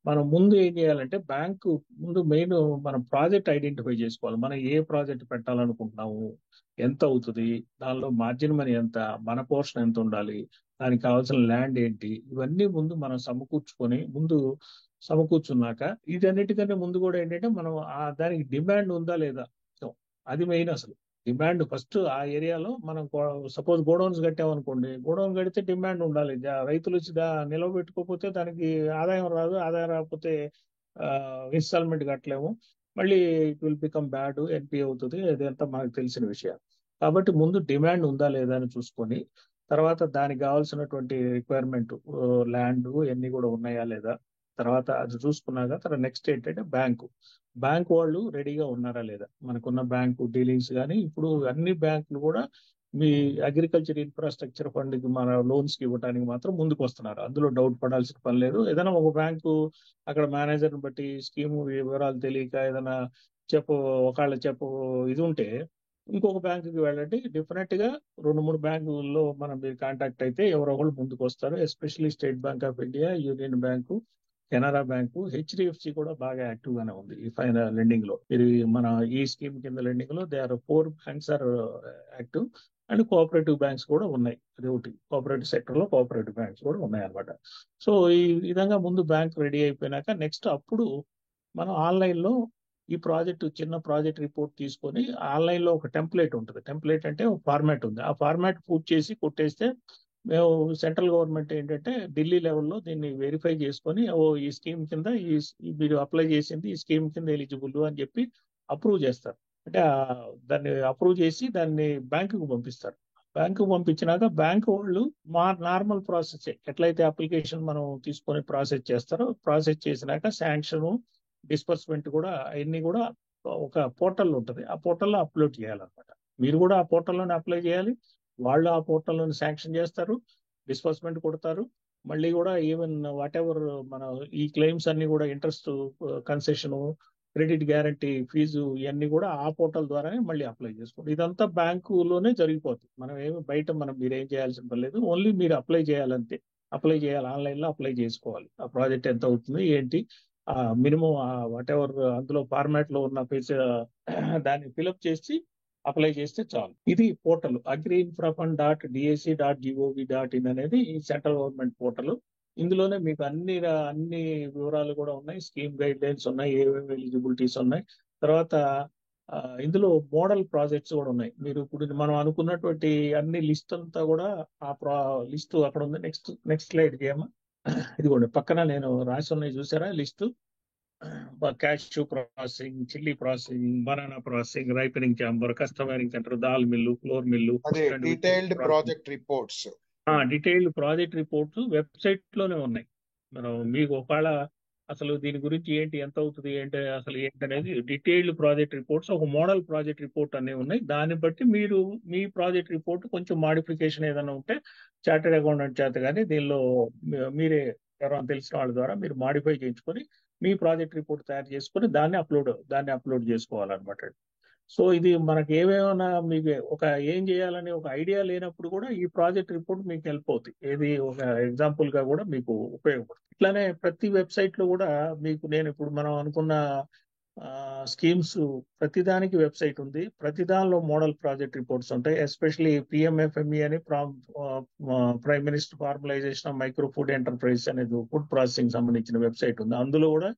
మనం ముందు ఏం చేయాలంటే, బ్యాంకు ముందు మెయిన్ మనం ప్రాజెక్ట్ ఐడెంటిఫై చేసుకోవాలి. మనం ఏ ప్రాజెక్ట్ పెట్టాలనుకుంటున్నాము, ఎంత అవుతుంది, దానిలో మార్జిన్ మనీ ఎంత, మన పోర్షన్ ఎంత ఉండాలి, దానికి కావాల్సిన ల్యాండ్ ఏంటి, ఇవన్నీ ముందు మనం సమకూర్చున్నాక, వీటన్నిటికంటే ముందు కూడా ఏంటంటే, మనం దానికి డిమాండ్ ఉందా లేదా, అది మెయిన్. అసలు డిమాండ్ ఫస్ట్ ఆ ఏరియాలో మనం సపోజ్ గోడౌన్స్ కట్టామనుకోండి, గోడౌన్ కడితే డిమాండ్ ఉండాలి. రైతులు వచ్చి నిలవబెట్టుకోకపోతే దానికి ఆదాయం రాదు, ఆదాయం రాకపోతే ఇన్స్టాల్మెంట్ కట్టలేము, మళ్ళీ ఇట్ విల్ బికమ్ బ్యాడ్, ఎన్పి అవుతుంది. అదంతా మనకు తెలిసిన విషయం. కాబట్టి ముందు డిమాండ్ ఉందా లేదా అని చూసుకొని, తర్వాత దానికి కావాల్సినటువంటి రిక్వైర్మెంట్, ల్యాండ్ ఇవన్నీ కూడా ఉన్నాయా లేదా, తర్వాత అది చూసుకున్నాక తర్వాత నెక్స్ట్ ఏంటంటే బ్యాంకు వాళ్ళు రెడీగా ఉన్నారా లేదా, మనకున్న బ్యాంకు డీలింగ్స్ కానీ, ఇప్పుడు అన్ని బ్యాంకులు కూడా మీ అగ్రికల్చర్ ఇన్ఫ్రాస్ట్రక్చర్ ఫండ్ కి మన లోన్స్ కి ఇవ్వడానికి మాత్రం ముందుకు వస్తున్నారు. అందులో డౌట్ పడాల్సిన పని లేదు. ఏదైనా ఒక బ్యాంకు అక్కడ మేనేజర్ బట్టి స్కీమ్ వివరాలు తెలియక ఏదైనా ఒకళ్ళ ఇది ఉంటే ఇంకొక బ్యాంకుకి వెళ్ళండి. డెఫినెట్ గా 2-3 బ్యాంకుల్లో మీరు కాంటాక్ట్ అయితే ఎవరో ఒకళ్ళు ముందుకు వస్తారు. Especially state bank of India, union bank, Canara bank, HDFC కూడా బాగా యాక్టివ్ గానే ఉంది ఈ ఫైనల్ లెండింగ్ లో. ఇది మన ఈ స్కీమ్ కింద లెండింగ్ లో they are 4 banks are active and cooperative banks కూడా ఉన్నాయి. అది ఒకటి, కోఆపరేటివ్ సెక్టర్ లో కోఆపరేటివ్ బ్యాంక్స్ కూడా ఉన్నాయి అనమాట. సో ఈ విధంగా ముందు బ్యాంక్ రెడీ అయిపోయినాక నెక్స్ట్ అప్పుడు మనం ఆన్లైన్ లో ఈ చిన్న ప్రాజెక్ట్ రిపోర్ట్ తీసుకొని ఆన్లైన్ లో ఒక టెంప్లెట్ ఉంటుంది. టెంప్లెట్ అంటే ఒక ఫార్మాట్ ఉంది. ఆ ఫార్మాట్ పూర్తి చేసి కొట్టేస్తే మేము సెంట్రల్ గవర్నమెంట్ ఏంటంటే ఢిల్లీ లెవెల్లో దీన్ని వెరిఫై చేసుకొని ఈ స్కీమ్ కింద మీరు అప్లై చేసింది ఈ స్కీమ్ కింద ఎలిజిబుల్ అని చెప్పి అప్రూవ్ చేస్తారు. అంటే దాన్ని అప్రూవ్ చేసి దాన్ని బ్యాంకుకు పంపిస్తారు. బ్యాంకు పంపించినాక బ్యాంకు వాళ్ళు నార్మల్ ప్రాసెస్ ఎట్లయితే అప్లికేషన్ మనం తీసుకొని ప్రాసెస్ చేస్తారో ప్రాసెస్ చేసినాక శాంక్షన్, డిస్బర్స్మెంట్ కూడా అవన్నీ కూడా ఒక పోర్టల్ ఉంటుంది. ఆ పోర్టల్లో అప్లోడ్ చేయాలన్నమాట. మీరు కూడా ఆ పోర్టల్లోనే అప్లై చేయాలి. వాళ్ళు ఆ పోర్టల్లోనే శాంక్షన్ చేస్తారు, డిస్బర్స్మెంట్ కొడతారు. మళ్ళీ కూడా ఈవెన్ వాట్ ఎవర్ మన ఈ క్లెయిమ్స్ అన్ని కూడా interest, concession, credit guarantee, fees ఇవన్నీ కూడా ఆ పోర్టల్ ద్వారానే మళ్ళీ అప్లై చేసుకోండి. ఇదంతా బ్యాంకులోనే జరిగిపోతుంది. బయట మీరేం చేయాల్సిన పని లేదు. ఓన్లీ మీరు అప్లై చేయాలంతే. అప్లై చేయాలి, ఆన్లైన్ లో అప్లై చేసుకోవాలి. ఆ ప్రాజెక్ట్ ఎంత అవుతుంది ఏంటి, మినిమం వాట్ ఎవర్ అందులో ఫార్మాట్ లో ఉన్న దాన్ని ఫిలప్ చేసి అప్లై చేస్తే చాలు. ఇది పోర్టల్ agriinfrafund.dac.gov.in అనేది ఈ సెంట్రల్ గవర్నమెంట్ పోర్టల్. ఇందులోనే మీకు అన్ని వివరాలు కూడా ఉన్నాయి. స్కీమ్ గైడ్ లైన్స్ ఉన్నాయి, ఏమేమి ఎలిజిబిలిటీస్ ఉన్నాయి. తర్వాత ఇందులో మోడల్ ప్రాజెక్ట్స్ కూడా ఉన్నాయి. మీరు ఇప్పుడు మనం అనుకున్నటువంటి అన్ని లిస్ట్ అంతా కూడా లిస్ట్ అక్కడ ఉంది. నెక్స్ట్ స్లైడ్ చేయమ్మా. ఇదిగోండి పక్కన నేను రాసి ఉన్నాయి, చూసారా list. Cashew processing, chilli processing, banana processing, ripening chamber, custom hiring centre, dal mill, flour mill, detailed project reports website లోనే ఉన్నాయి. మీకు ఒకవేళ అసలు దీని గురించి ఎంత అవుతుంది అసలు అనేది డీటెయిల్డ్ ప్రాజెక్ట్ రిపోర్ట్స్, ఒక మోడల్ ప్రాజెక్ట్ రిపోర్ట్ అనేవి ఉన్నాయి. దాన్ని బట్టి మీరు మీ ప్రాజెక్ట్ రిపోర్ట్ కొంచెం మాడిఫికేషన్ ఏదైనా ఉంటే చార్టెడ్ అకౌంటెంట్ చేత కానీ దీనిలో మీరే ఎవరైనా తెలిసిన వాళ్ళ ద్వారా మీరు మాడిఫై చేయించుకొని మీ ప్రాజెక్ట్ రిపోర్ట్ తయారు చేసుకొని దాన్ని అప్లోడ్ చేసుకోవాలన్నమాట. సో ఇది మనకి ఏమేమైనా మీకు ఏం చేయాలని ఒక ఐడియా లేనప్పుడు కూడా ఈ ప్రాజెక్ట్ రిపోర్ట్ మీకు హెల్ప్ అవుతుంది. ఏది ఒక ఎగ్జాంపుల్ గా కూడా మీకు ఉపయోగపడుతుంది. ఇట్లానే ప్రతి వెబ్సైట్ లో కూడా మీకు నేను ఇప్పుడు మనం అనుకున్న స్కీమ్స్ ప్రతిదానికి వెబ్సైట్ ఉంది. ప్రతి దానిలో మోడల్ ప్రాజెక్ట్ రిపోర్ట్స్ ఉంటాయి. ఎస్పెషల్లీ పిఎంఎఫ్ఎంఈ అని prime minister formalisation of micro food enterprise అనేది ఫుడ్ ప్రాసెసింగ్ సంబంధించిన వెబ్సైట్ ఉంది. అందులో కూడా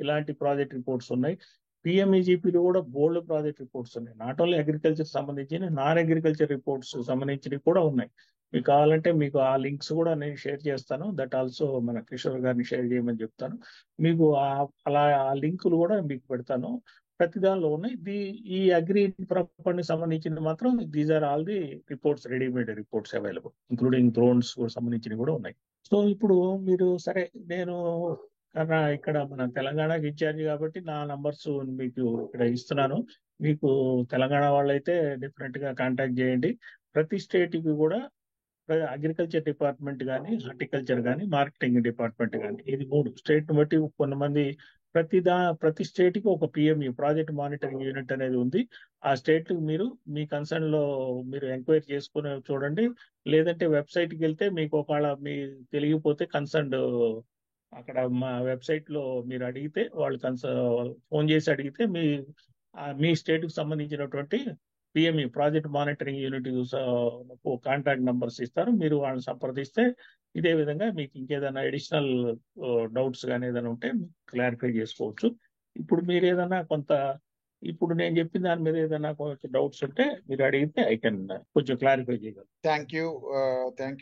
ఇలాంటి ప్రాజెక్ట్ రిపోర్ట్స్ ఉన్నాయి. పిఎంఈజీపీలో కూడా బోల్డ్ ప్రాజెక్ట్ రిపోర్ట్స్ ఉన్నాయి. నాట్ ఓన్లీ అగ్రికల్చర్ సంబంధించిన, నాన్ అగ్రికల్చర్ రిపోర్ట్స్ సంబంధించినవి కూడా ఉన్నాయి. మీకు కావాలంటే మీకు ఆ లింక్స్ కూడా నేను షేర్ చేస్తాను. దట్ ఆల్సో మన కిషోర్ గారిని షేర్ చేయమని చెప్తాను. మీకు అలా ఆ లింకులు కూడా మీకు పెడతాను. ప్రతి దానిలో ఉన్నాయి. ఈ అగ్రి ఇన్ఫ్రాకి సంబంధించిన మాత్రం these are all the reports, readymade reports available, including drones సంబంధించినవి కూడా ఉన్నాయి. సో ఇప్పుడు మీరు సరే, నేను ఇక్కడ మన తెలంగాణకి ఇన్ఛార్జ్ కాబట్టి నా నంబర్స్ మీకు ఇక్కడ ఇస్తున్నాను. మీకు తెలంగాణ వాళ్ళైతే డెఫినెట్ గా కాంటాక్ట్ చేయండి. ప్రతి స్టేట్ కి కూడా అగ్రికల్చర్ డిపార్ట్మెంట్ కానీ, హార్టికల్చర్ కానీ, మార్కెటింగ్ డిపార్ట్మెంట్ కానీ, ఇది 3 స్టేట్ బట్టి కొంతమంది ప్రతి స్టేట్ కి ఒక పిఎంఈ ప్రాజెక్ట్ మానిటరింగ్ యూనిట్ అనేది ఉంది. ఆ స్టేట్ మీరు మీ కన్సర్న్ లో మీరు ఎంక్వైరీ చేసుకుని చూడండి. లేదంటే వెబ్సైట్ కి వెళ్తే మీకు ఒకవేళ మీ తెలియకపోతే కన్సర్న్ అక్కడ మా వెబ్సైట్ లో మీరు అడిగితే వాళ్ళు ఫోన్ చేసి అడిగితే మీ స్టేట్ కు సంబంధించినటువంటి PME project monitoring unit contact numbers ఇస్తారు. మీరు వాళ్ళని సంప్రదిస్తే ఇదే విధంగా మీకు ఇంకేదైనా అడిషనల్ డౌట్స్ కానీ ఏదైనా ఉంటే క్లారిఫై చేసుకోవచ్చు. ఇప్పుడు మీరు ఏదైనా ఇప్పుడు నేను చెప్పిన దాని మీద ఏదైనా కొంచెం డౌట్స్ ఉంటే మీరు అడిగితే ఐ కెన్ కొంచెం క్లారిఫై చేయగలను. Thank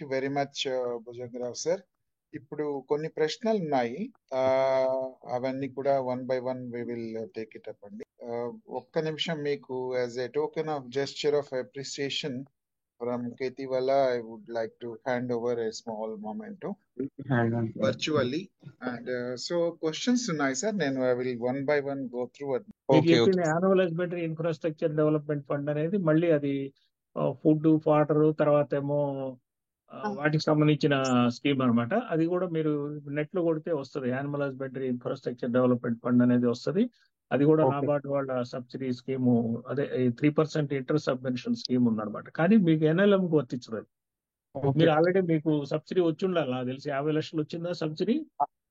you very much Bhujanga Rao sir. ఇప్పుడు కొన్ని ప్రశ్నలు ఉన్నాయి, అవన్నీ కూడా 1 by 1 we will take it up అండి. ఒక్క నిమిషం, మీకు as a token of gesture of appreciation from Ketiwala, I would like to hand over a small memento virtually. And so questions ఉన్నాయి సార్, నేను I will 1 by 1 go through it. Annual husbandry infrastructure development fund అనేది మళ్ళీ అది food water తర్వాత ఏమో వాటికి సంబంధించిన scheme అన్నమాట. అది కూడా మీరు నెట్ లో కొడితే వస్తుంది. Animal husbandry infrastructure development fund అనేది వస్తుంది. అది కూడా ఓకే నాబార్డ్ వాళ్ళ సబ్సిడీ స్కీము, అదే 3% ఇంటర్ సబ్వెన్షన్ స్కీమ్ ఉందన్నమాట. కానీ మీకు NLM కు వర్తించదు అది. ఓకే మీరు ఆల్రెడీ మీకు సబ్సిడీ వచ్చి ఉండాలి, నాకు తెలిసి 50 లక్షలు వచ్చిందా సబ్సిడీ?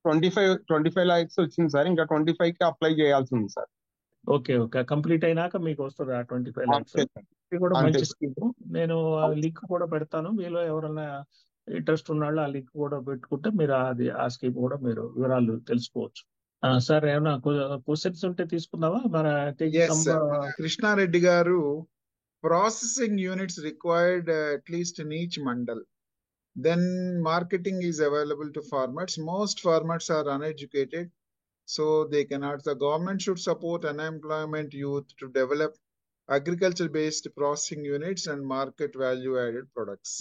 25 lakhs వచ్చింది సార్. ఇంకా 25 కి అప్లై చేయాల్సి ఉంది సార్. ఓకే ఓకే, కంప్లీట్ అయినాక మీకు వస్తుంది ఆ 25 lakhs. అంతే సార్. ఇది కూడా అంతే మంచి సార్. స్కీమ్. నేను ఆ లింక్ కూడా పెడతాను. మీలో ఎవరైనా ఇంట్రెస్ట్ ఉన్న వాళ్ళు ఆ లింక్ కూడా పెట్టుకుంటే మీరు ఆ స్కీమ్ కూడా మీరు వివరాలు తెలుసుకోవచ్చు. సార్ ఏమైనా క్వశ్చన్స్ ఉంటే తీసుకుందామా? మన ఎస్ సార్, మన కృష్ణారెడ్డి గారు, processing units required at least in each mandal, then marketing is available to farmers. Most farmers are uneducated, so they cannot. The government should support unemployment youth to develop agriculture based processing units and market value added products.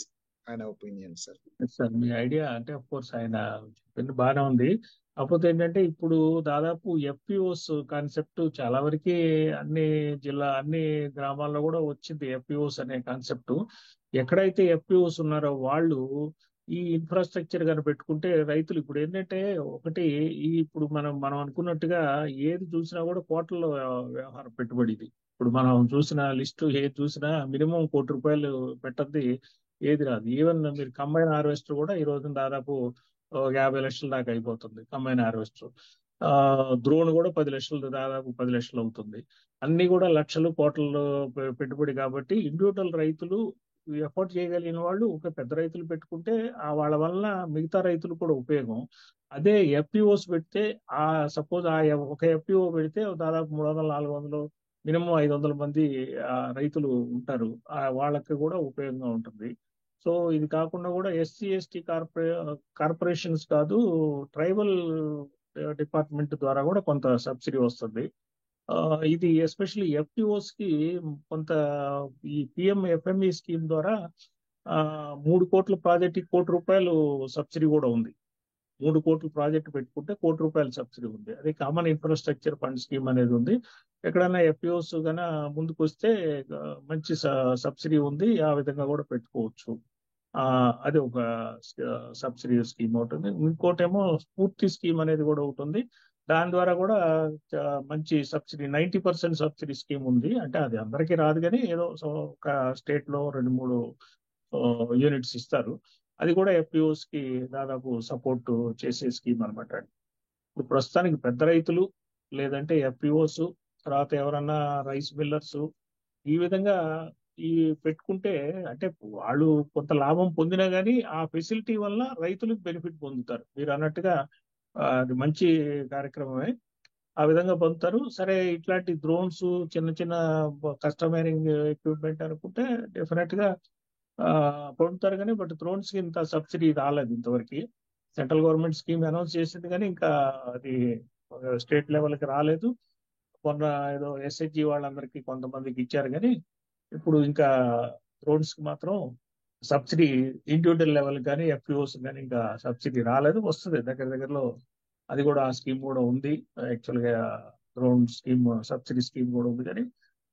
An opinion, sir. Sir me idea అంటే of course ఆయన చెప్పింది బాగానే ఉంది. కాకపోతే ఏంటంటే ఇప్పుడు దాదాపు FPOs concept చాలా వరకు అన్ని గ్రామాల్లో కూడా వచ్చింది. FPOs అనే కాన్సెప్ట్ ఎక్కడైతే FPOs ఉన్నారో వాళ్ళు ఈ ఇన్ఫ్రాస్ట్రక్చర్ కానీ పెట్టుకుంటే రైతులు ఇప్పుడు ఏంటంటే ఒకటి ఇప్పుడు మనం అనుకున్నట్టుగా ఏది చూసినా కూడా కోట్ల వ్యవహారం పెట్టుబడి ఇది. ఇప్పుడు మనం చూసిన లిస్టు ఏది చూసినా మినిమం ₹1 కోటి పెట్టద్ది ఏది రాదు. ఈవెన్ మీరు కంబైన్ హార్వెస్టర్ కూడా ఈ రోజున దాదాపు 50 లక్షల దాకా అయిపోతుంది కంబైన్ హార్వెస్టర్. డ్రోన్ కూడా 10 లక్షలు, దాదాపు 10 లక్షలు అవుతుంది. అన్ని కూడా లక్షలు కోట్ల పెట్టుబడి. కాబట్టి ఇండివిజువల్ రైతులు ఎఫోర్డ్ చేయగలిగిన వాళ్ళు ఒక పెద్ద రైతులు పెట్టుకుంటే వాళ్ళ వల్ల మిగతా రైతులు కూడా ఉపయోగం. అదే FPOs పెడితే సపోజ్ ఒక FPO పెడితే దాదాపు 300-400 మినిమం 500 మంది రైతులు ఉంటారు. వాళ్ళకి కూడా ఉపయోగంగా ఉంటుంది. సో ఇది కాకుండా కూడా SC/ST కార్పొరేషన్స్ కాదు, ట్రైబల్ డిపార్ట్మెంట్ ద్వారా కూడా కొంత సబ్సిడీ వస్తుంది. ఇది ఎస్పెషల్లీ FPOs కి కొంత ఈ PM-FME స్కీమ్ ద్వారా 3 కోట్ల ప్రాజెక్ట్ ₹1 కోటి సబ్సిడీ కూడా ఉంది. 3 కోట్ల ప్రాజెక్ట్ పెట్టుకుంటే ₹1 కోటి సబ్సిడీ ఉంది. అదే కామన్ ఇన్ఫ్రాస్ట్రక్చర్ ఫండ్ స్కీమ్ అనేది ఉంది. ఎక్కడైనా FPOs కన్నా ముందుకు వస్తే మంచి సబ్సిడీ ఉంది, ఆ విధంగా కూడా పెట్టుకోవచ్చు. అది ఒక సబ్సిడీ స్కీమ్ ఉంటుంది. ఇంకోటేమో స్ఫూర్తి స్కీమ్ అనేది కూడా ఉంటుంది. దాని ద్వారా కూడా మంచి సబ్సిడీ 90% సబ్సిడీ స్కీమ్ ఉంది. అంటే అది అందరికీ రాదు, కానీ ఏదో ఒక స్టేట్ లో 2-3 యూనిట్స్ ఇస్తారు. అది కూడా FPOs కి దాదాపు సపోర్ట్ చేసే స్కీమ్ అనమాట. ఇప్పుడు ప్రస్తుతానికి పెద్ద రైతులు లేదంటే FPOs, తర్వాత ఎవరన్నా రైస్ మిల్లర్స్ ఈ విధంగా పెట్టుకుంటే అంటే వాళ్ళు కొంత లాభం పొందినా గానీ ఆ ఫెసిలిటీ వల్ల రైతులకు బెనిఫిట్ పొందుతారు. మీరు అన్నట్టుగా అది మంచి కార్యక్రమమే, ఆ విధంగా పొందుతారు. సరే, ఇట్లాంటి డ్రోన్స్ చిన్న చిన్న కస్టమైరింగ్ ఎక్విప్మెంట్ అనుకుంటే డెఫినెట్ గా పొందుతారు. కానీ బట్ డ్రోన్స్ కి ఇంత సబ్సిడీ రాలేదు ఇంతవరకు. సెంట్రల్ గవర్నమెంట్ స్కీమ్ అనౌన్స్ చేసింది కానీ ఇంకా అది స్టేట్ లెవెల్ కి రాలేదు. మొన్న ఏదో SHG వాళ్ళందరికీ కొంతమందికి ఇచ్చారు, కానీ ఇప్పుడు ఇంకా డ్రోన్స్ కి మాత్రం సబ్సిడీ ఇండివిజువల్ లెవెల్ కానీ FPOs కానీ ఇంకా సబ్సిడీ రాలేదు. వస్తుంది దగ్గరలో. అది కూడా ఆ స్కీమ్ కూడా ఉంది. యాక్చువల్ గా డ్రోన్ స్కీమ్ సబ్సిడీ స్కీమ్ కూడా ఉంది, కానీ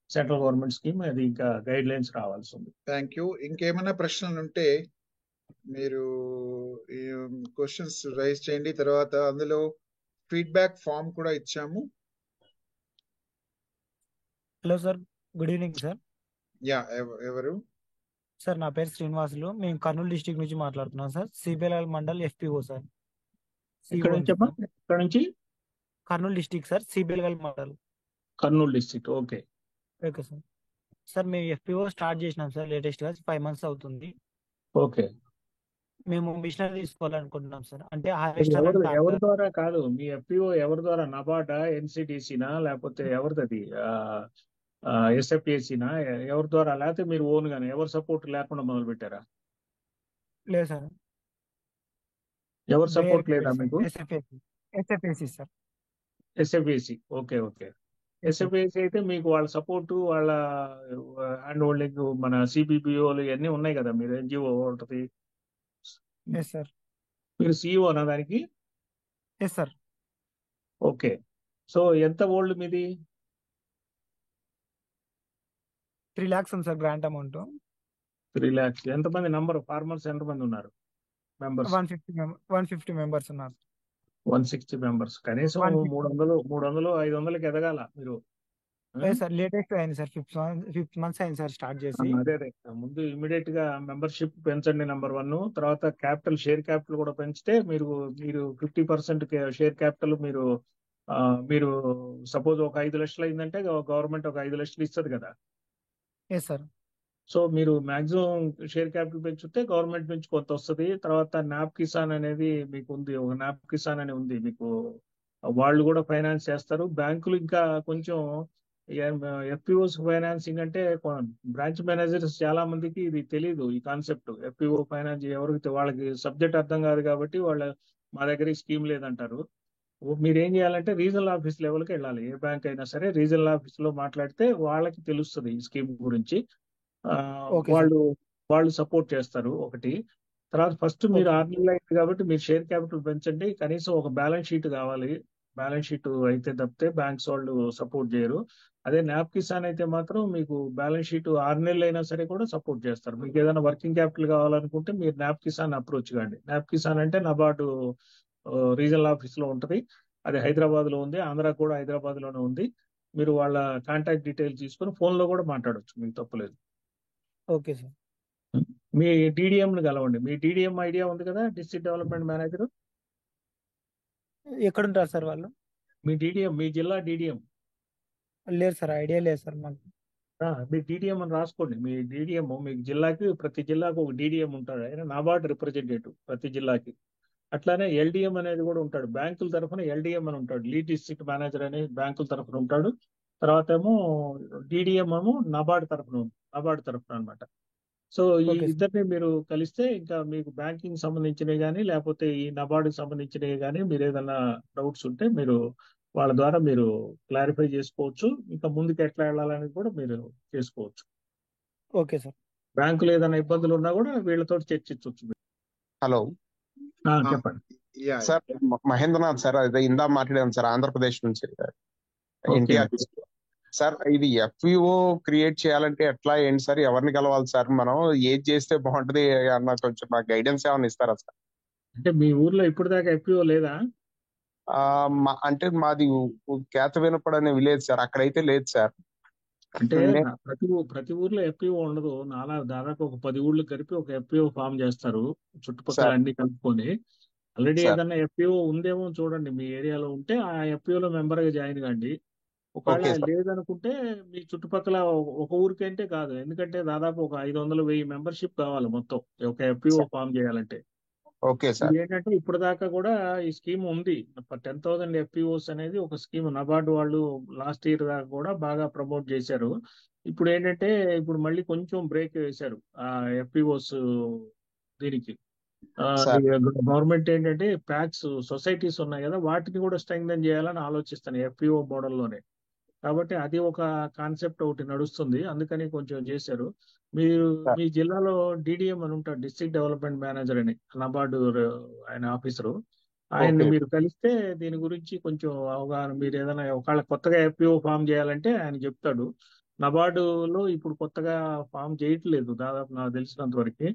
సెంట్రల్ గవర్నమెంట్ స్కీమ్ అది ఇంకా గైడ్ లైన్స్ రావాల్సి ఉంది. Thank you. ఇంకేమైనా ప్రశ్నలు ఉంటే మీరు క్వశ్చన్స్ రైజ్ చేయండి. తర్వాత అందులో ఫీడ్బ్యాక్ ఫామ్ కూడా ఇచ్చాము. Hello sir, good evening sir. Yeah, ఎవరు? సార్ నా పేరు శ్రీనివాసులు, మేము కర్నూలు డిస్ట్రిక్ట్ నుంచి మాట్లాడుతున్నాం sir. CBL mandal FPO sir. ఇక్కడ నుంచి Kurnool district sir, CBL mandal, Kurnool district. Okay okay sir. Sir మేము FPO స్టార్ట్ చేసినాం సార్, లేటెస్ట్ గా 5 months అవుతుంది. ఓకే. మేము మిషనరీ తీసుకోవాలనుకుంటున్నాం సార్. అంటే ఎవరి ద్వారా కాదు, మీ FPO ఎవరి ద్వారా? నబార్డా, NCDCనా, లేకపోతే ఎవరిది? SFACనా, ఎవరి ద్వారా? లేకపోతే మీరు ఓన్ గానే ఎవరు సపోర్ట్ లేకుండా మొదలు పెట్టారా? లేదు సార్, ఎవరు సపోర్ట్ లేదా మీకు? SFAC sir. SFAC. Okay. SFAC అయితే మీకు వాళ్ళ సపోర్ట్, వాళ్ళ హ్యాండ్ హోల్డింగ్, మన CBBOలు ఇవన్నీ ఉన్నాయి కదా, మీరు NGO ఉంటుంది. Yes sir. మీరు CEO అన్న దానికి? Yes sir. ఓకే. సో ఎంత ఓల్డ్ మీది? 3 lakhs ఉంది సార్ గ్రాంట్ అమౌంట్. 3 lakhs. ఎంతమంది నంబర్ ఫార్మర్స్ ఎంతమంది ఉన్నారు మెంబర్స్? 150 మెంబర్స్ ఉన్నారు. 160 మెంబర్స్. కనీసం 150 300 500కి ఎదగాల మీరు. లేదు సార్, లేటెస్ట్ అయింది సార్, ఫిఫ్త్ మంత్స్ అయింది సార్ స్టార్ట్ చేసి. అదే ముందు ఇమీడియట్ గా మెంబర్షిప్ పెంచండి నెంబర్ 1. తర్వాత క్యాపిటల్, షేర్ క్యాపిటల్ కూడా పెంచితే మీరు 50% షేర్ క్యాపిటల్ మీరు సపోజ్ ఒక 5 లక్షలు అయిందంటే గవర్నమెంట్ ఒక 5 లక్షలు ఇస్తుంది కదా. Yes sir. సో మీరు మాక్సిమం షేర్ క్యాపిటల్ పెంచితే గవర్నమెంట్ నుంచి కొంత వస్తుంది. తర్వాత నాప్ కిసాన్ అనేది మీకు ఉంది, ఒక నాప్ కిసాన్ అని ఉంది మీకు, వాళ్ళు కూడా ఫైనాన్స్ చేస్తారు. బ్యాంకులు ఇంకా కొంచెం ఎఫ్పిఓస్ ఫైనాన్సింగ్ అంటే బ్రాంచ్ మేనేజర్స్ చాలా మందికి ఇది తెలియదు, ఈ కాన్సెప్ట్. ఎఫ్పిఓ ఫైనాన్స్ ఎవరికి వాళ్ళకి సబ్జెక్ట్ అర్థం కాదు కాబట్టి మా దగ్గర ఈ స్కీమ్ లేదంటారు. మీరు ఏం చేయాలంటే రీజనల్ ఆఫీస్ లెవెల్కి వెళ్ళాలి. ఏ బ్యాంక్ అయినా సరే రీజనల్ ఆఫీస్ లో మాట్లాడితే వాళ్ళకి తెలుస్తుంది ఈ స్కీమ్ గురించి. Okay sir. వాళ్ళు సపోర్ట్ చేస్తారు ఒకటి. తర్వాత ఫస్ట్ మీరు ఓకే. 6 నెలలు అయింది కాబట్టి మీరు షేర్ క్యాపిటల్ పెంచండి. కనీసం ఒక బ్యాలెన్స్ షీట్ కావాలి. బ్యాలెన్స్ షీట్ అయితే తప్పితే బ్యాంక్స్ వాళ్ళు సపోర్ట్ చేయరు. అదే నాప్ కిసాన్ అయితే మాత్రం మీకు బ్యాలెన్స్ షీట్ 6 నెలలు అయినా సరే కూడా సపోర్ట్ చేస్తారు. మీకు ఏదైనా వర్కింగ్ క్యాపిటల్ కావాలనుకుంటే మీరు నాప్ కిసాన్ అప్రోచ్ కాండి. నాప్ కిసాన్ అంటే నబార్డు రీజనల్ ఆఫీస్ లో ఉంటది. అది హైదరాబాద్ లో ఉంది, ఆంధ్ర కూడా హైదరాబాద్ లోనే ఉంది. మీరు వాళ్ళ కాంటాక్ట్ డీటెయిల్స్ తీసుకొని ఫోన్ లో కూడా మాట్లాడొచ్చు, మీకు తప్పలేదు. Okay sir. మీ DDM ని కలవండి. మీ DDM ఐడియా ఉంది కదా, డిస్ట్రిక్ట్ డెవలప్మెంట్ మేనేజర్. ఎక్కడ ఉంటారు సార్ వాళ్ళు? మీ DDM, మీ జిల్లా DDM. లేదు సార్, ఐడియా లేదు సార్ మాకు. మీ DDM అని రాసుకోండి. మీ DDM మీకు జిల్లాకి, ప్రతి జిల్లాకు ఒక DDM ఉంటాడు, ఆయన నాబార్డ్ రిప్రజెంటేటివ్ ప్రతి జిల్లాకి. అట్లానే LDM అనేది కూడా ఉంటాడు, బ్యాంకుల తరఫున LDM అని ఉంటాడు, లీడ్ డిస్ట్రిక్ట్ మేనేజర్ అని బ్యాంకుల తరఫున ఉంటాడు. తర్వాత ఏమో DDM ఏమో నాబార్డ్ తరఫున అనమాట. సో ఈ ఓకే సార్. ఇద్దరిని మీరు కలిస్తే ఇంకా మీకు బ్యాంకింగ్ సంబంధించినవి కానీ లేకపోతే ఈ నబార్డుకి సంబంధించినవి కానీ మీరు ఏదైనా డౌట్స్ ఉంటే మీరు వాళ్ళ ద్వారా మీరు క్లారిఫై చేసుకోవచ్చు. ఇంకా ముందుకు ఎట్లా వెళ్ళాలనేది కూడా మీరు చేసుకోవచ్చు. Okay sir. బ్యాంకులో ఏదైనా ఇబ్బందులు ఉన్నా కూడా వీళ్ళతో చర్చించవచ్చు. హలో చెప్పండి సార్, మహేంద్రనాథ్ సార్, అదే ఇందా మాట్లాడాను సార్, ఆంధ్రప్రదేశ్ నుంచి ఎన్టీఆర్ సార్. ఇది FPO క్రియేట్ చేయాలంటే ఎట్లా ఏంటి సార్, ఎవరిని కలవాలి సార్, మనం ఏది చేస్తే బాగుంటది అన్న కొంచెం నాకు గైడెన్స్ ఏమైనా ఇస్తారా సార్? అంటే మీ ఊర్లో ఇప్పుడు దాకా FPO లేదా? అంటే మాది కేతవేనపడు అనే విలేజ్ సార్, అక్కడైతే లేదు సార్. అంటే ప్రతి ఊర్లో FPO ఉండదు. దాదాపు ఒక 10 ఊర్లు కలిపి ఒక FPO ఫామ్ చేస్తారు, చుట్టుపక్కల అన్ని కలుపుకొని. ఆల్రెడీ ఏదన్నా FPO ఉందేమో చూడండి, మీ ఏరియాలో ఉంటే ఆ FPO లో మెంబర్ గా జాయిన్ కండి. ఒకవేళ లేదనుకుంటే మీ చుట్టుపక్కల ఒక ఊరికంటే కాదు, ఎందుకంటే దాదాపు ఒక 500-1000 మెంబర్షిప్ కావాలి మొత్తం ఒక FPO ఫామ్ చేయాలంటే. Okay sir. ఏంటంటే ఇప్పుడు దాకా కూడా ఈ స్కీమ్ ఉంది, 10,000 FPOs అనేది ఒక స్కీమ్. నబార్డు వాళ్ళు లాస్ట్ ఇయర్ దాకా కూడా బాగా ప్రమోట్ చేశారు. ఇప్పుడు ఏంటంటే ఇప్పుడు మళ్ళీ కొంచెం బ్రేక్ వేశారు ఆ FPOs దీనికి. గవర్నమెంట్ ఏంటంటే ప్యాక్స్ సొసైటీస్ ఉన్నాయి కదా, వాటిని కూడా స్ట్రెంగ్థెన్ చేయాలని ఆలోచిస్తాను FPO మోడల్లోనే. కాబట్టి అది ఒక కాన్సెప్ట్ ఒకటి నడుస్తుంది, అందుకని కొంచెం చేశారు. మీరు మీ జిల్లాలో DDM అని ఉంటాడు, డిస్ట్రిక్ట్ డెవలప్మెంట్ మేనేజర్ అని, నబార్డు ఆయన ఆఫీసరు. ఆయన్ని మీరు కలిస్తే దీని గురించి కొంచెం అవగాహన, మీరు ఏదైనా ఒకవేళ కొత్తగా FPO ఫామ్ చేయాలంటే ఆయన చెప్తాడు. నబార్డులో ఇప్పుడు కొత్తగా ఫామ్ చేయట్లేదు దాదాపు నాకు తెలిసినంత వరకు.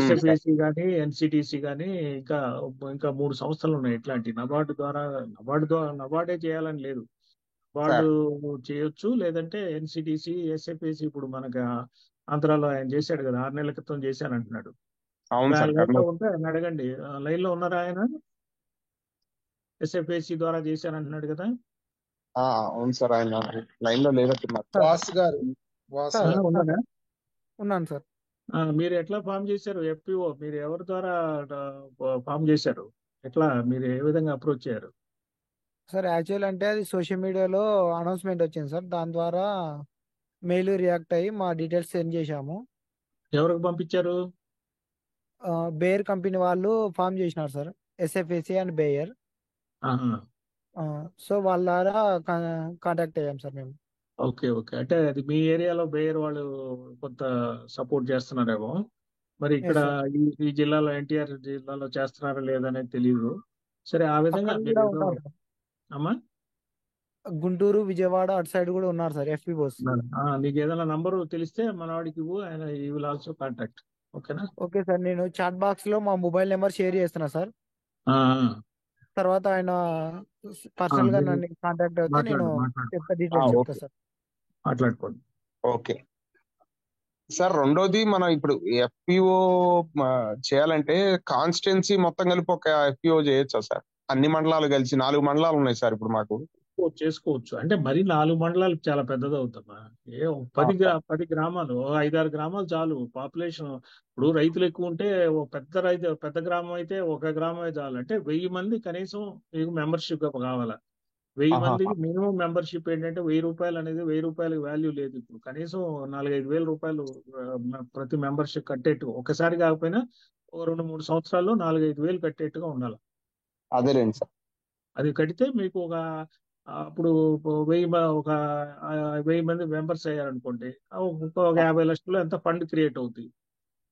SFAC కానీ NCTC కానీ ఇంకా 3 సంస్థలు ఉన్నాయి ఇట్లాంటి. నబార్డే చేయాలని లేదు, వాళ్ళు చేయొచ్చు. లేదంటే NCTC, SFAC ఇప్పుడు మనకు ఆంధ్రాలో ఆయన చేశాడు కదా, 6 నెలల క్రితం చేశాను అంటున్నాడు. లైన్ లో ఉంటే ఆయన అడగండి. లైన్ లో ఉన్నారా ఆయన? SFAC ద్వారా చేశానంటున్నాడు కదా. అవును సార్, ఆయన లైన్ లో లేనట్టున్నారు. ఉన్నాను సార్. మీరు ఎట్లా ఫామ్ చేశారు FPO? మీరు ఎవరి ద్వారా ఫామ్ చేశారు? ఎట్లా, మీరు ఏ విధంగా అప్రోచ్ చేశారు సార్? యాక్చువల్ అంటే అది సోషల్ మీడియాలో అనౌన్స్మెంట్ వచ్చింది సార్, దాని ద్వారా మెయిల్ రియాక్ట్ అయ్యి మా డీటెయిల్స్ సెండ్ చేశాము. ఎవరికి పంపించారు? బేయర్ కంపెనీ వాళ్ళు ఫామ్ చేసినారు సార్, SFAC అండ్ బేయర్. సో వాళ్ళ ద్వారా కాంటాక్ట్ అయ్యాం సార్ మేము. ఓకే, అంటే అది మీ ఏరియాలో బేయర్ వాళ్ళు కొంత సపోర్ట్ చేస్తున్నారేమో. మరి ఇక్కడ ఈ జిల్లాలో, NTR జిల్లాలో చేస్తున్నారా లేదనేది తెలియదు. సరే, ఆ విధంగా అమ్మా గుంటూరు, విజయవాడ అటు సైడ్ కూడా ఉన్నారు సార్ ఎఫ్పిఓస్. నీకు ఏదైనా నంబరు తెలిస్తే మన వాడికి ఇవ్వు, ఆయన ఈ విల్ ఆల్సో కాంటాక్ట్. ఓకేనా? ఓకే సార్, నేను చాట్ బాక్స్ లో మా మొబైల్ నెంబర్ షేర్ చేస్తున్నా సార్. ఆ, తర్వాత ఆయన పర్సనల్ గా మీరు నన్ను కాంటాక్ట్ అయితే నేను మాట్లాడు డీటెయిల్స్ చెప్తా ఓకే సార్. మాట్లాడుకోండి. Okay sir. రెండోది మనం ఇప్పుడు ఎఫ్పిఓ చేయాలంటే కాన్స్టిట్యున్సీ మొత్తం కలిపి ఒక ఎఫ్పిఓ చేయొచ్చా సార్? అన్ని మండలాలు కలిసి 4 మండలాలు ఉన్నాయి సార్ ఇప్పుడు మాకు. చేసుకోవచ్చు. అంటే మరి 4 మండలాలు చాలా పెద్దది అవుతామా? ఏ 10 గ్రామాలు, 5-6 గ్రామాలు చాలు పాపులేషన్. ఇప్పుడు రైతులు ఎక్కువ ఉంటే పెద్ద గ్రామం అయితే ఒక గ్రామమే చాలు. అంటే 1000 మంది కనీసం మీకు మెంబర్షిప్ కావాలా. 1000 మందికి మినిమం మెంబర్షిప్ ఏంటంటే 1000 రూపాయలు అనేది 1000 రూపాయలకి వాల్యూ లేదు ఇప్పుడు. కనీసం 4-5 వేల రూపాయలు ప్రతి మెంబర్షిప్ కట్టేట్టు, ఒకసారి కాకపోయినా ఒక 2-3 సంవత్సరాల్లో 4-5 వేలు కట్టేట్టుగా ఉండాలి. అదేలేండి సార్. అది కడితే మీకు అప్పుడు 1000 మంది మెంబర్స్ అయ్యారనుకోండి, ఒక 50 లక్షలు ఎంత ఫండ్ క్రియేట్ అవుతుంది.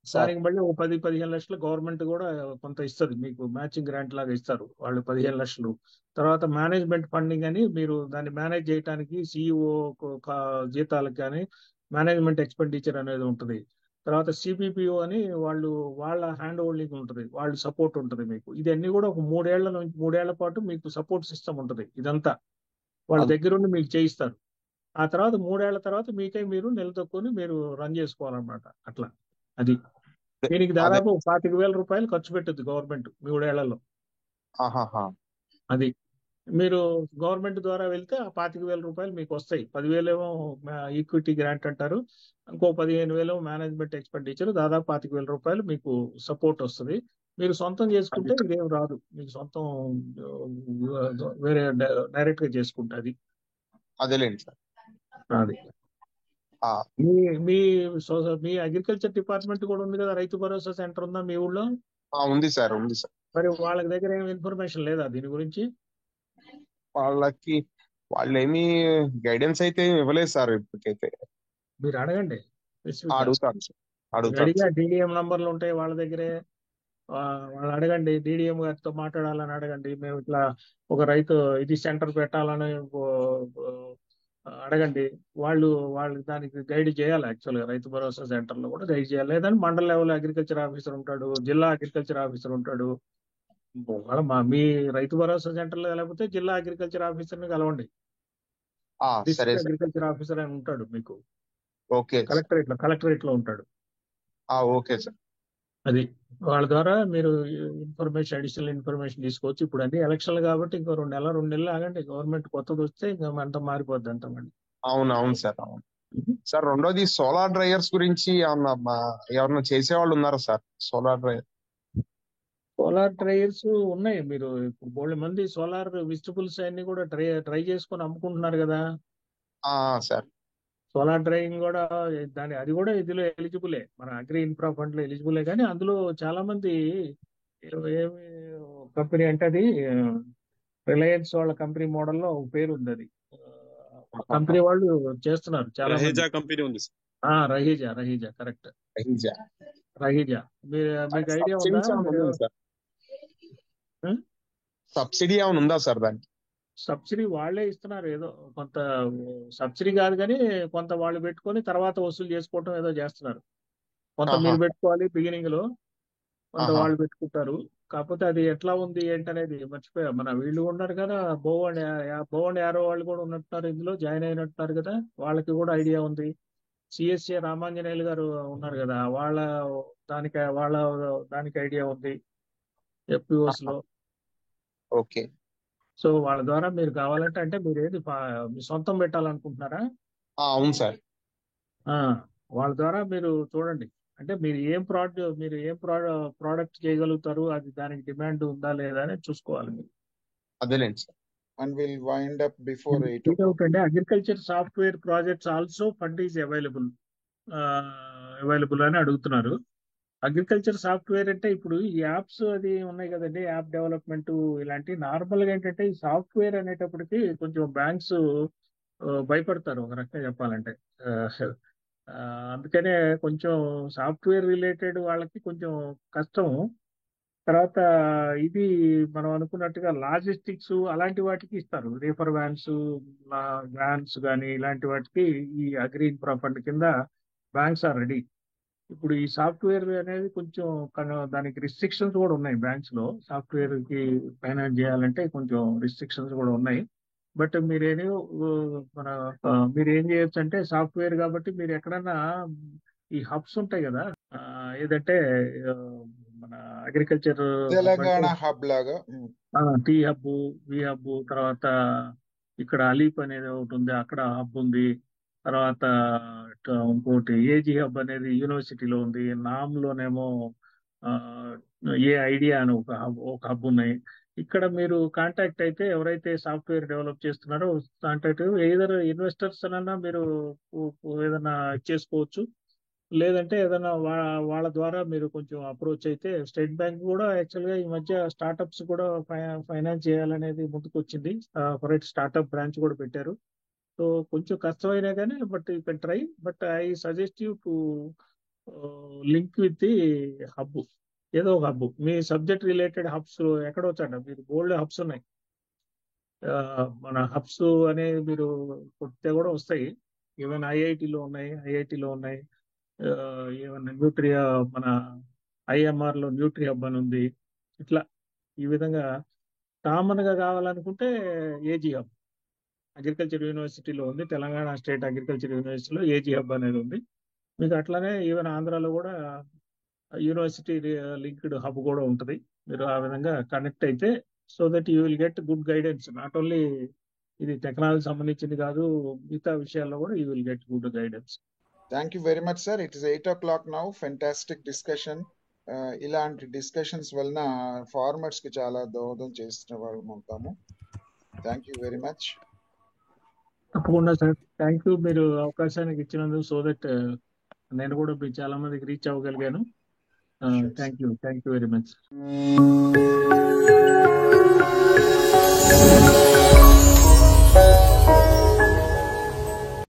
దానికి మళ్ళీ ఒక 10-15 లక్షలు గవర్నమెంట్ కూడా కొంత ఇస్తుంది, మీకు మ్యాచింగ్ గ్రాంట్ లాగా ఇస్తారు వాళ్ళు 15 లక్షలు. తర్వాత మేనేజ్మెంట్ ఫండింగ్ అని, మీరు దాన్ని మేనేజ్ చేయడానికి సిఇఓ జీతాలకు కానీ మేనేజ్మెంట్ ఎక్స్పెండిచర్ అనేది ఉంటుంది. తర్వాత సిపిపిఓ అని వాళ్ళ హ్యాండ్ హోల్డింగ్ ఉంటుంది, వాళ్ళ సపోర్ట్ ఉంటుంది మీకు. ఇదన్నీ కూడా ఒక 3 ఏళ్ల పాటు మీకు సపోర్ట్ సిస్టమ్ ఉంటుంది. ఇదంతా వాళ్ళ దగ్గరుండి మీకు చేయిస్తారు. ఆ తర్వాత 3 ఏళ్ల తర్వాత మీకై మీరు నిలదొక్కుని మీరు రన్ చేసుకోవాలన్నమాట. అట్లా అది. దీనికి దాదాపు 25,000 రూపాయలు ఖర్చు పెట్టద్దు గవర్నమెంట్ 3 ఏళ్లలో. అది మీరు గవర్నమెంట్ ద్వారా వెళ్తే ఆ 25,000 రూపాయలు మీకు వస్తాయి. 10,000 ఏమో ఈక్విటీ గ్రాంట్ అంటారు, ఇంకో 15,000 మేనేజ్మెంట్ ఎక్స్పెండిచర్, దాదాపు 25,000 రూపాయలు మీకు సపోర్ట్ వస్తుంది. మీరు సొంతం చేసుకుంటే ఇదేం రాదు, మీకు సొంతం వేరే డైరెక్ట్ గా చేసుకుంటే అది. అదేలేండి సార్. అది మీ అగ్రికల్చర్ డిపార్ట్మెంట్ కూడా ఉంది కదా, రైతు భరోసా సెంటర్ ఉందా మీ ఊళ్ళో? ఉంది సార్, ఉంది సార్. మరి వాళ్ళ దగ్గర ఏమి ఇన్ఫర్మేషన్ లేదా దీని గురించి? వాళ్ళేమీ గైడెన్స్ అయితే ఇవ్వలేదు సార్ ఇప్పటికైతే. మీరు అడగండి, అడుగుతాను. డిడిఎం నంబర్లు ఉంటాయి వాళ్ళ దగ్గరే. వాళ్ళు అడగండి, డిడిఎం గారితో మాట్లాడాలని అడగండి. మేము ఇట్లా ఒక రైతు ఇది సెంటర్ పెట్టాలని అడగండి. వాళ్ళు దానికి గైడ్ చేయాలి. యాక్చువల్గా రైతు భరోసా సెంటర్ లో కూడా గైడ్ చేయాలి. లేదంటే మండల లెవెల్ అగ్రికల్చర్ ఆఫీసర్ ఉంటాడు, జిల్లా అగ్రికల్చర్ ఆఫీసర్ ఉంటాడు. మీ రైతు భరోసా సెంటర్ లో లేకపోతే జిల్లా అగ్రికల్చర్ ఆఫీసర్ ని కలవండి. డిస్ట్రిక్ట్ అగ్రికల్చర్ ఆఫీసర్ అని ఉంటాడు మీకు, కలెక్టరేట్ లో ఉంటాడు. Okay sir. అది వాళ్ళ ద్వారా మీరు అడిషనల్ ఇన్ఫర్మేషన్ తీసుకోవచ్చు. ఇప్పుడు అన్ని ఎలక్షన్లు కాబట్టి ఇంకో 2 నెలలు ఆగండి. గవర్నమెంట్ కొత్తది వస్తే ఇంకా అంతా మారిపోద్ది అంతా మళ్ళీ. అవును సార్. అవును సార్. రెండోది సోలార్ డ్రైయర్స్ గురించి ఎవరన్నా చేసేవాళ్ళు ఉన్నారా సార్? సోలార్ డ్రైయర్స్ ఉన్నాయి. మీరు ఇప్పుడు బోల్డ్ మంది సోలార్ వెజిటబుల్స్ అన్ని కూడా ట్రై చేసుకొని అమ్ముకుంటున్నారు కదా సార్. సోలార్ డ్రైవింగ్ కూడా అది కూడా ఇందులో ఎలిజిబులే, మన అగ్రి ఇన్ఫ్రా ఫండ్ లో ఎలిజిబులే. కానీ అందులో చాలా మంది కంపెనీ అంటే అది రిలయన్స్ వాళ్ళ కంపెనీ మోడల్లో ఒక పేరు ఉంది. అది కంపెనీ వాళ్ళు చేస్తున్నారు చాలా మంది. కంపెనీ ఉంది. రహీజా కరెక్ట్. రహీజా మీకు ఐడియా ఉందా? సబ్సిడీ ఏమైనా ఉందా సార్ దానికి? సబ్సిడీ వాళ్ళే ఇస్తున్నారు, ఏదో కొంత సబ్సిడీ కాదు కానీ కొంత వాళ్ళు పెట్టుకొని తర్వాత వసూలు చేసుకోవటం ఏదో చేస్తున్నారు. కొంత మీరు పెట్టుకోవాలి బిగినింగ్ లో, కొంత వాళ్ళు పెట్టుకుంటారు. కాకపోతే అది ఎట్లా ఉంది ఏంటనేది మర్చిపోయా. మన వీళ్ళు ఉన్నారు కదా, బోవన్ యారో వాళ్ళు కూడా ఉన్నట్టున్నారు, ఇందులో జాయిన్ అయినట్టున్నారు కదా, వాళ్ళకి కూడా ఐడియా ఉంది. సిఎస్ఏ రామాంజనేయులు గారు ఉన్నారు కదా, దానికి ఐడియా ఉంది ఎఫ్పిఓస్ లో. ఓకే. సో వాళ్ళ ద్వారా మీరు కావాలంటే, అంటే మీరు ఏది మీ సొంతం పెట్టాలనుకుంటున్నారా? అవును సార్. వాళ్ళ ద్వారా మీరు చూడండి, అంటే మీరు ఏం ప్రోడక్ట్ చేయగలుగుతారు, అది దానికి డిమాండ్ ఉందా లేదా అని చూసుకోవాలి మీరు. అదేలేండి sir. And we'll wind up before 8 o'clock. Agriculture software projects also fund is available అని అడుగుతున్నారు. అగ్రికల్చర్ సాఫ్ట్వేర్ అంటే ఇప్పుడు ఈ యాప్స్ అది ఉన్నాయి కదండి, యాప్ డెవలప్మెంట్ ఇలాంటి. నార్మల్ గా ఏంటంటే ఈ సాఫ్ట్వేర్ అనేటప్పటికి కొంచెం బ్యాంక్స్ భయపడతారు ఒక రకంగా చెప్పాలంటే. అందుకనే కొంచెం సాఫ్ట్వేర్ రిలేటెడ్ వాళ్ళకి కొంచెం కష్టం. తర్వాత ఇది మనం అనుకున్నట్టుగా లాజిస్టిక్స్ అలాంటి వాటికి ఇస్తారు. రీఫర్ వ్యాన్స్, వ్యాన్స్ కానీ ఇలాంటి వాటికి ఈ అగ్రి ఇన్ఫ్రా ఫండ్ కింద బ్యాంక్స్ ఆర్ రెడీ. ఇప్పుడు ఈ సాఫ్ట్వేర్ అనేది కొంచెం దానికి రిస్ట్రిక్షన్స్ కూడా ఉన్నాయి. బ్యాంక్స్ లో సాఫ్ట్వేర్ కి ఫైనాన్స్ చేయాలంటే కొంచెం రిస్ట్రిక్షన్స్ కూడా ఉన్నాయి. బట్ మీరు ఏం చేయొచ్చు అంటే సాఫ్ట్వేర్ కాబట్టి మీరు ఎక్కడన్నా ఈ హబ్స్ ఉంటాయి కదా, ఏదంటే ఆ, మన అగ్రికల్చర్ హబ్ తెలంగాణ అంటే హబ్ లాగా. టీ హబ్, వి హబ్, తర్వాత ఇక్కడ అలీప్ అనేది ఒకటి ఉంది, అక్కడ హబ్ ఉంది. తర్వాత ఇంకోటి ఏజీ హబ్ అనేది యూనివర్సిటీలో ఉంది. నామ్ లోనేమో ఆ, ఏ ఐడియా అని ఒక హబ్ ఉన్నాయి. ఇక్కడ మీరు కాంటాక్ట్ అయితే ఎవరైతే సాఫ్ట్వేర్ డెవలప్ చేస్తున్నారో కాంటాక్ట్ ఏదైనా ఇన్వెస్టర్స్ అన్నా మీరు ఏదైనా చేసుకోవచ్చు. లేదంటే ఏదైనా వాళ్ళ ద్వారా మీరు కొంచెం అప్రోచ్ అయితే స్టేట్ బ్యాంక్ కూడా యాక్చువల్గా ఈ మధ్య స్టార్టప్స్ కూడా ఫైనాన్స్ చేయాలనేది ముందుకు వచ్చింది. ఫర్ స్టార్టప్ బ్రాంచ్ కూడా పెట్టారు. సో కొంచెం కష్టమైనా కానీ but you can try. But I suggest you to link with the hub, ఏదో ఒక హబ్ మీ సబ్జెక్ట్ రిలేటెడ్ హబ్స్ ఎక్కడ వచ్చాడ. మీరు గోల్డ్ హబ్స్ ఉన్నాయి, మన హబ్స్ అనేది మీరు కొడితే కూడా వస్తాయి. ఈవెన్ ఐఐటిలో ఉన్నాయి. ఏమన్నా న్యూట్రియా, మన ఐఎంఆర్ లో న్యూట్రీ హబ్ అని ఉంది. ఇట్లా ఈ విధంగా కామన్ గా కావాలనుకుంటే ఏజీ హబ్ అగ్రికల్చర్ యూనివర్సిటీలో ఉంది. తెలంగాణ స్టేట్ అగ్రికల్చర్ యూనివర్సిటీలో ఏజీ హబ్ అనేది ఉంది. మీకు అట్లానే ఈవెన్ ఆంధ్రాలో కూడా యూనివర్సిటీ లింక్డ్ హబ్ కూడా ఉంటుంది. మీరు ఆ విధంగా కనెక్ట్ అయితే so that you will get good guidance. Not only ఇది టెక్నాలజీ సంబంధించింది కాదు, మిగతా విషయాల్లో కూడా you will get good guidance. Thank you very much sir. It is 8 o'clock now. Fantastic discussion. ఇలాంటి డిస్కషన్స్ వలన ఫార్మర్స్ కి చాలా దోహదం చేస్తున్న వాళ్ళం అవుతాము. Thank you very much. తప్పకుండా సార్, థ్యాంక్ యూ మీరు అవకాశానికి ఇచ్చినందుకు. సో దట్ నేను కూడా చాలా మందికి రీచ్ అవ్వగలిగాను. Sure. Thank you very much.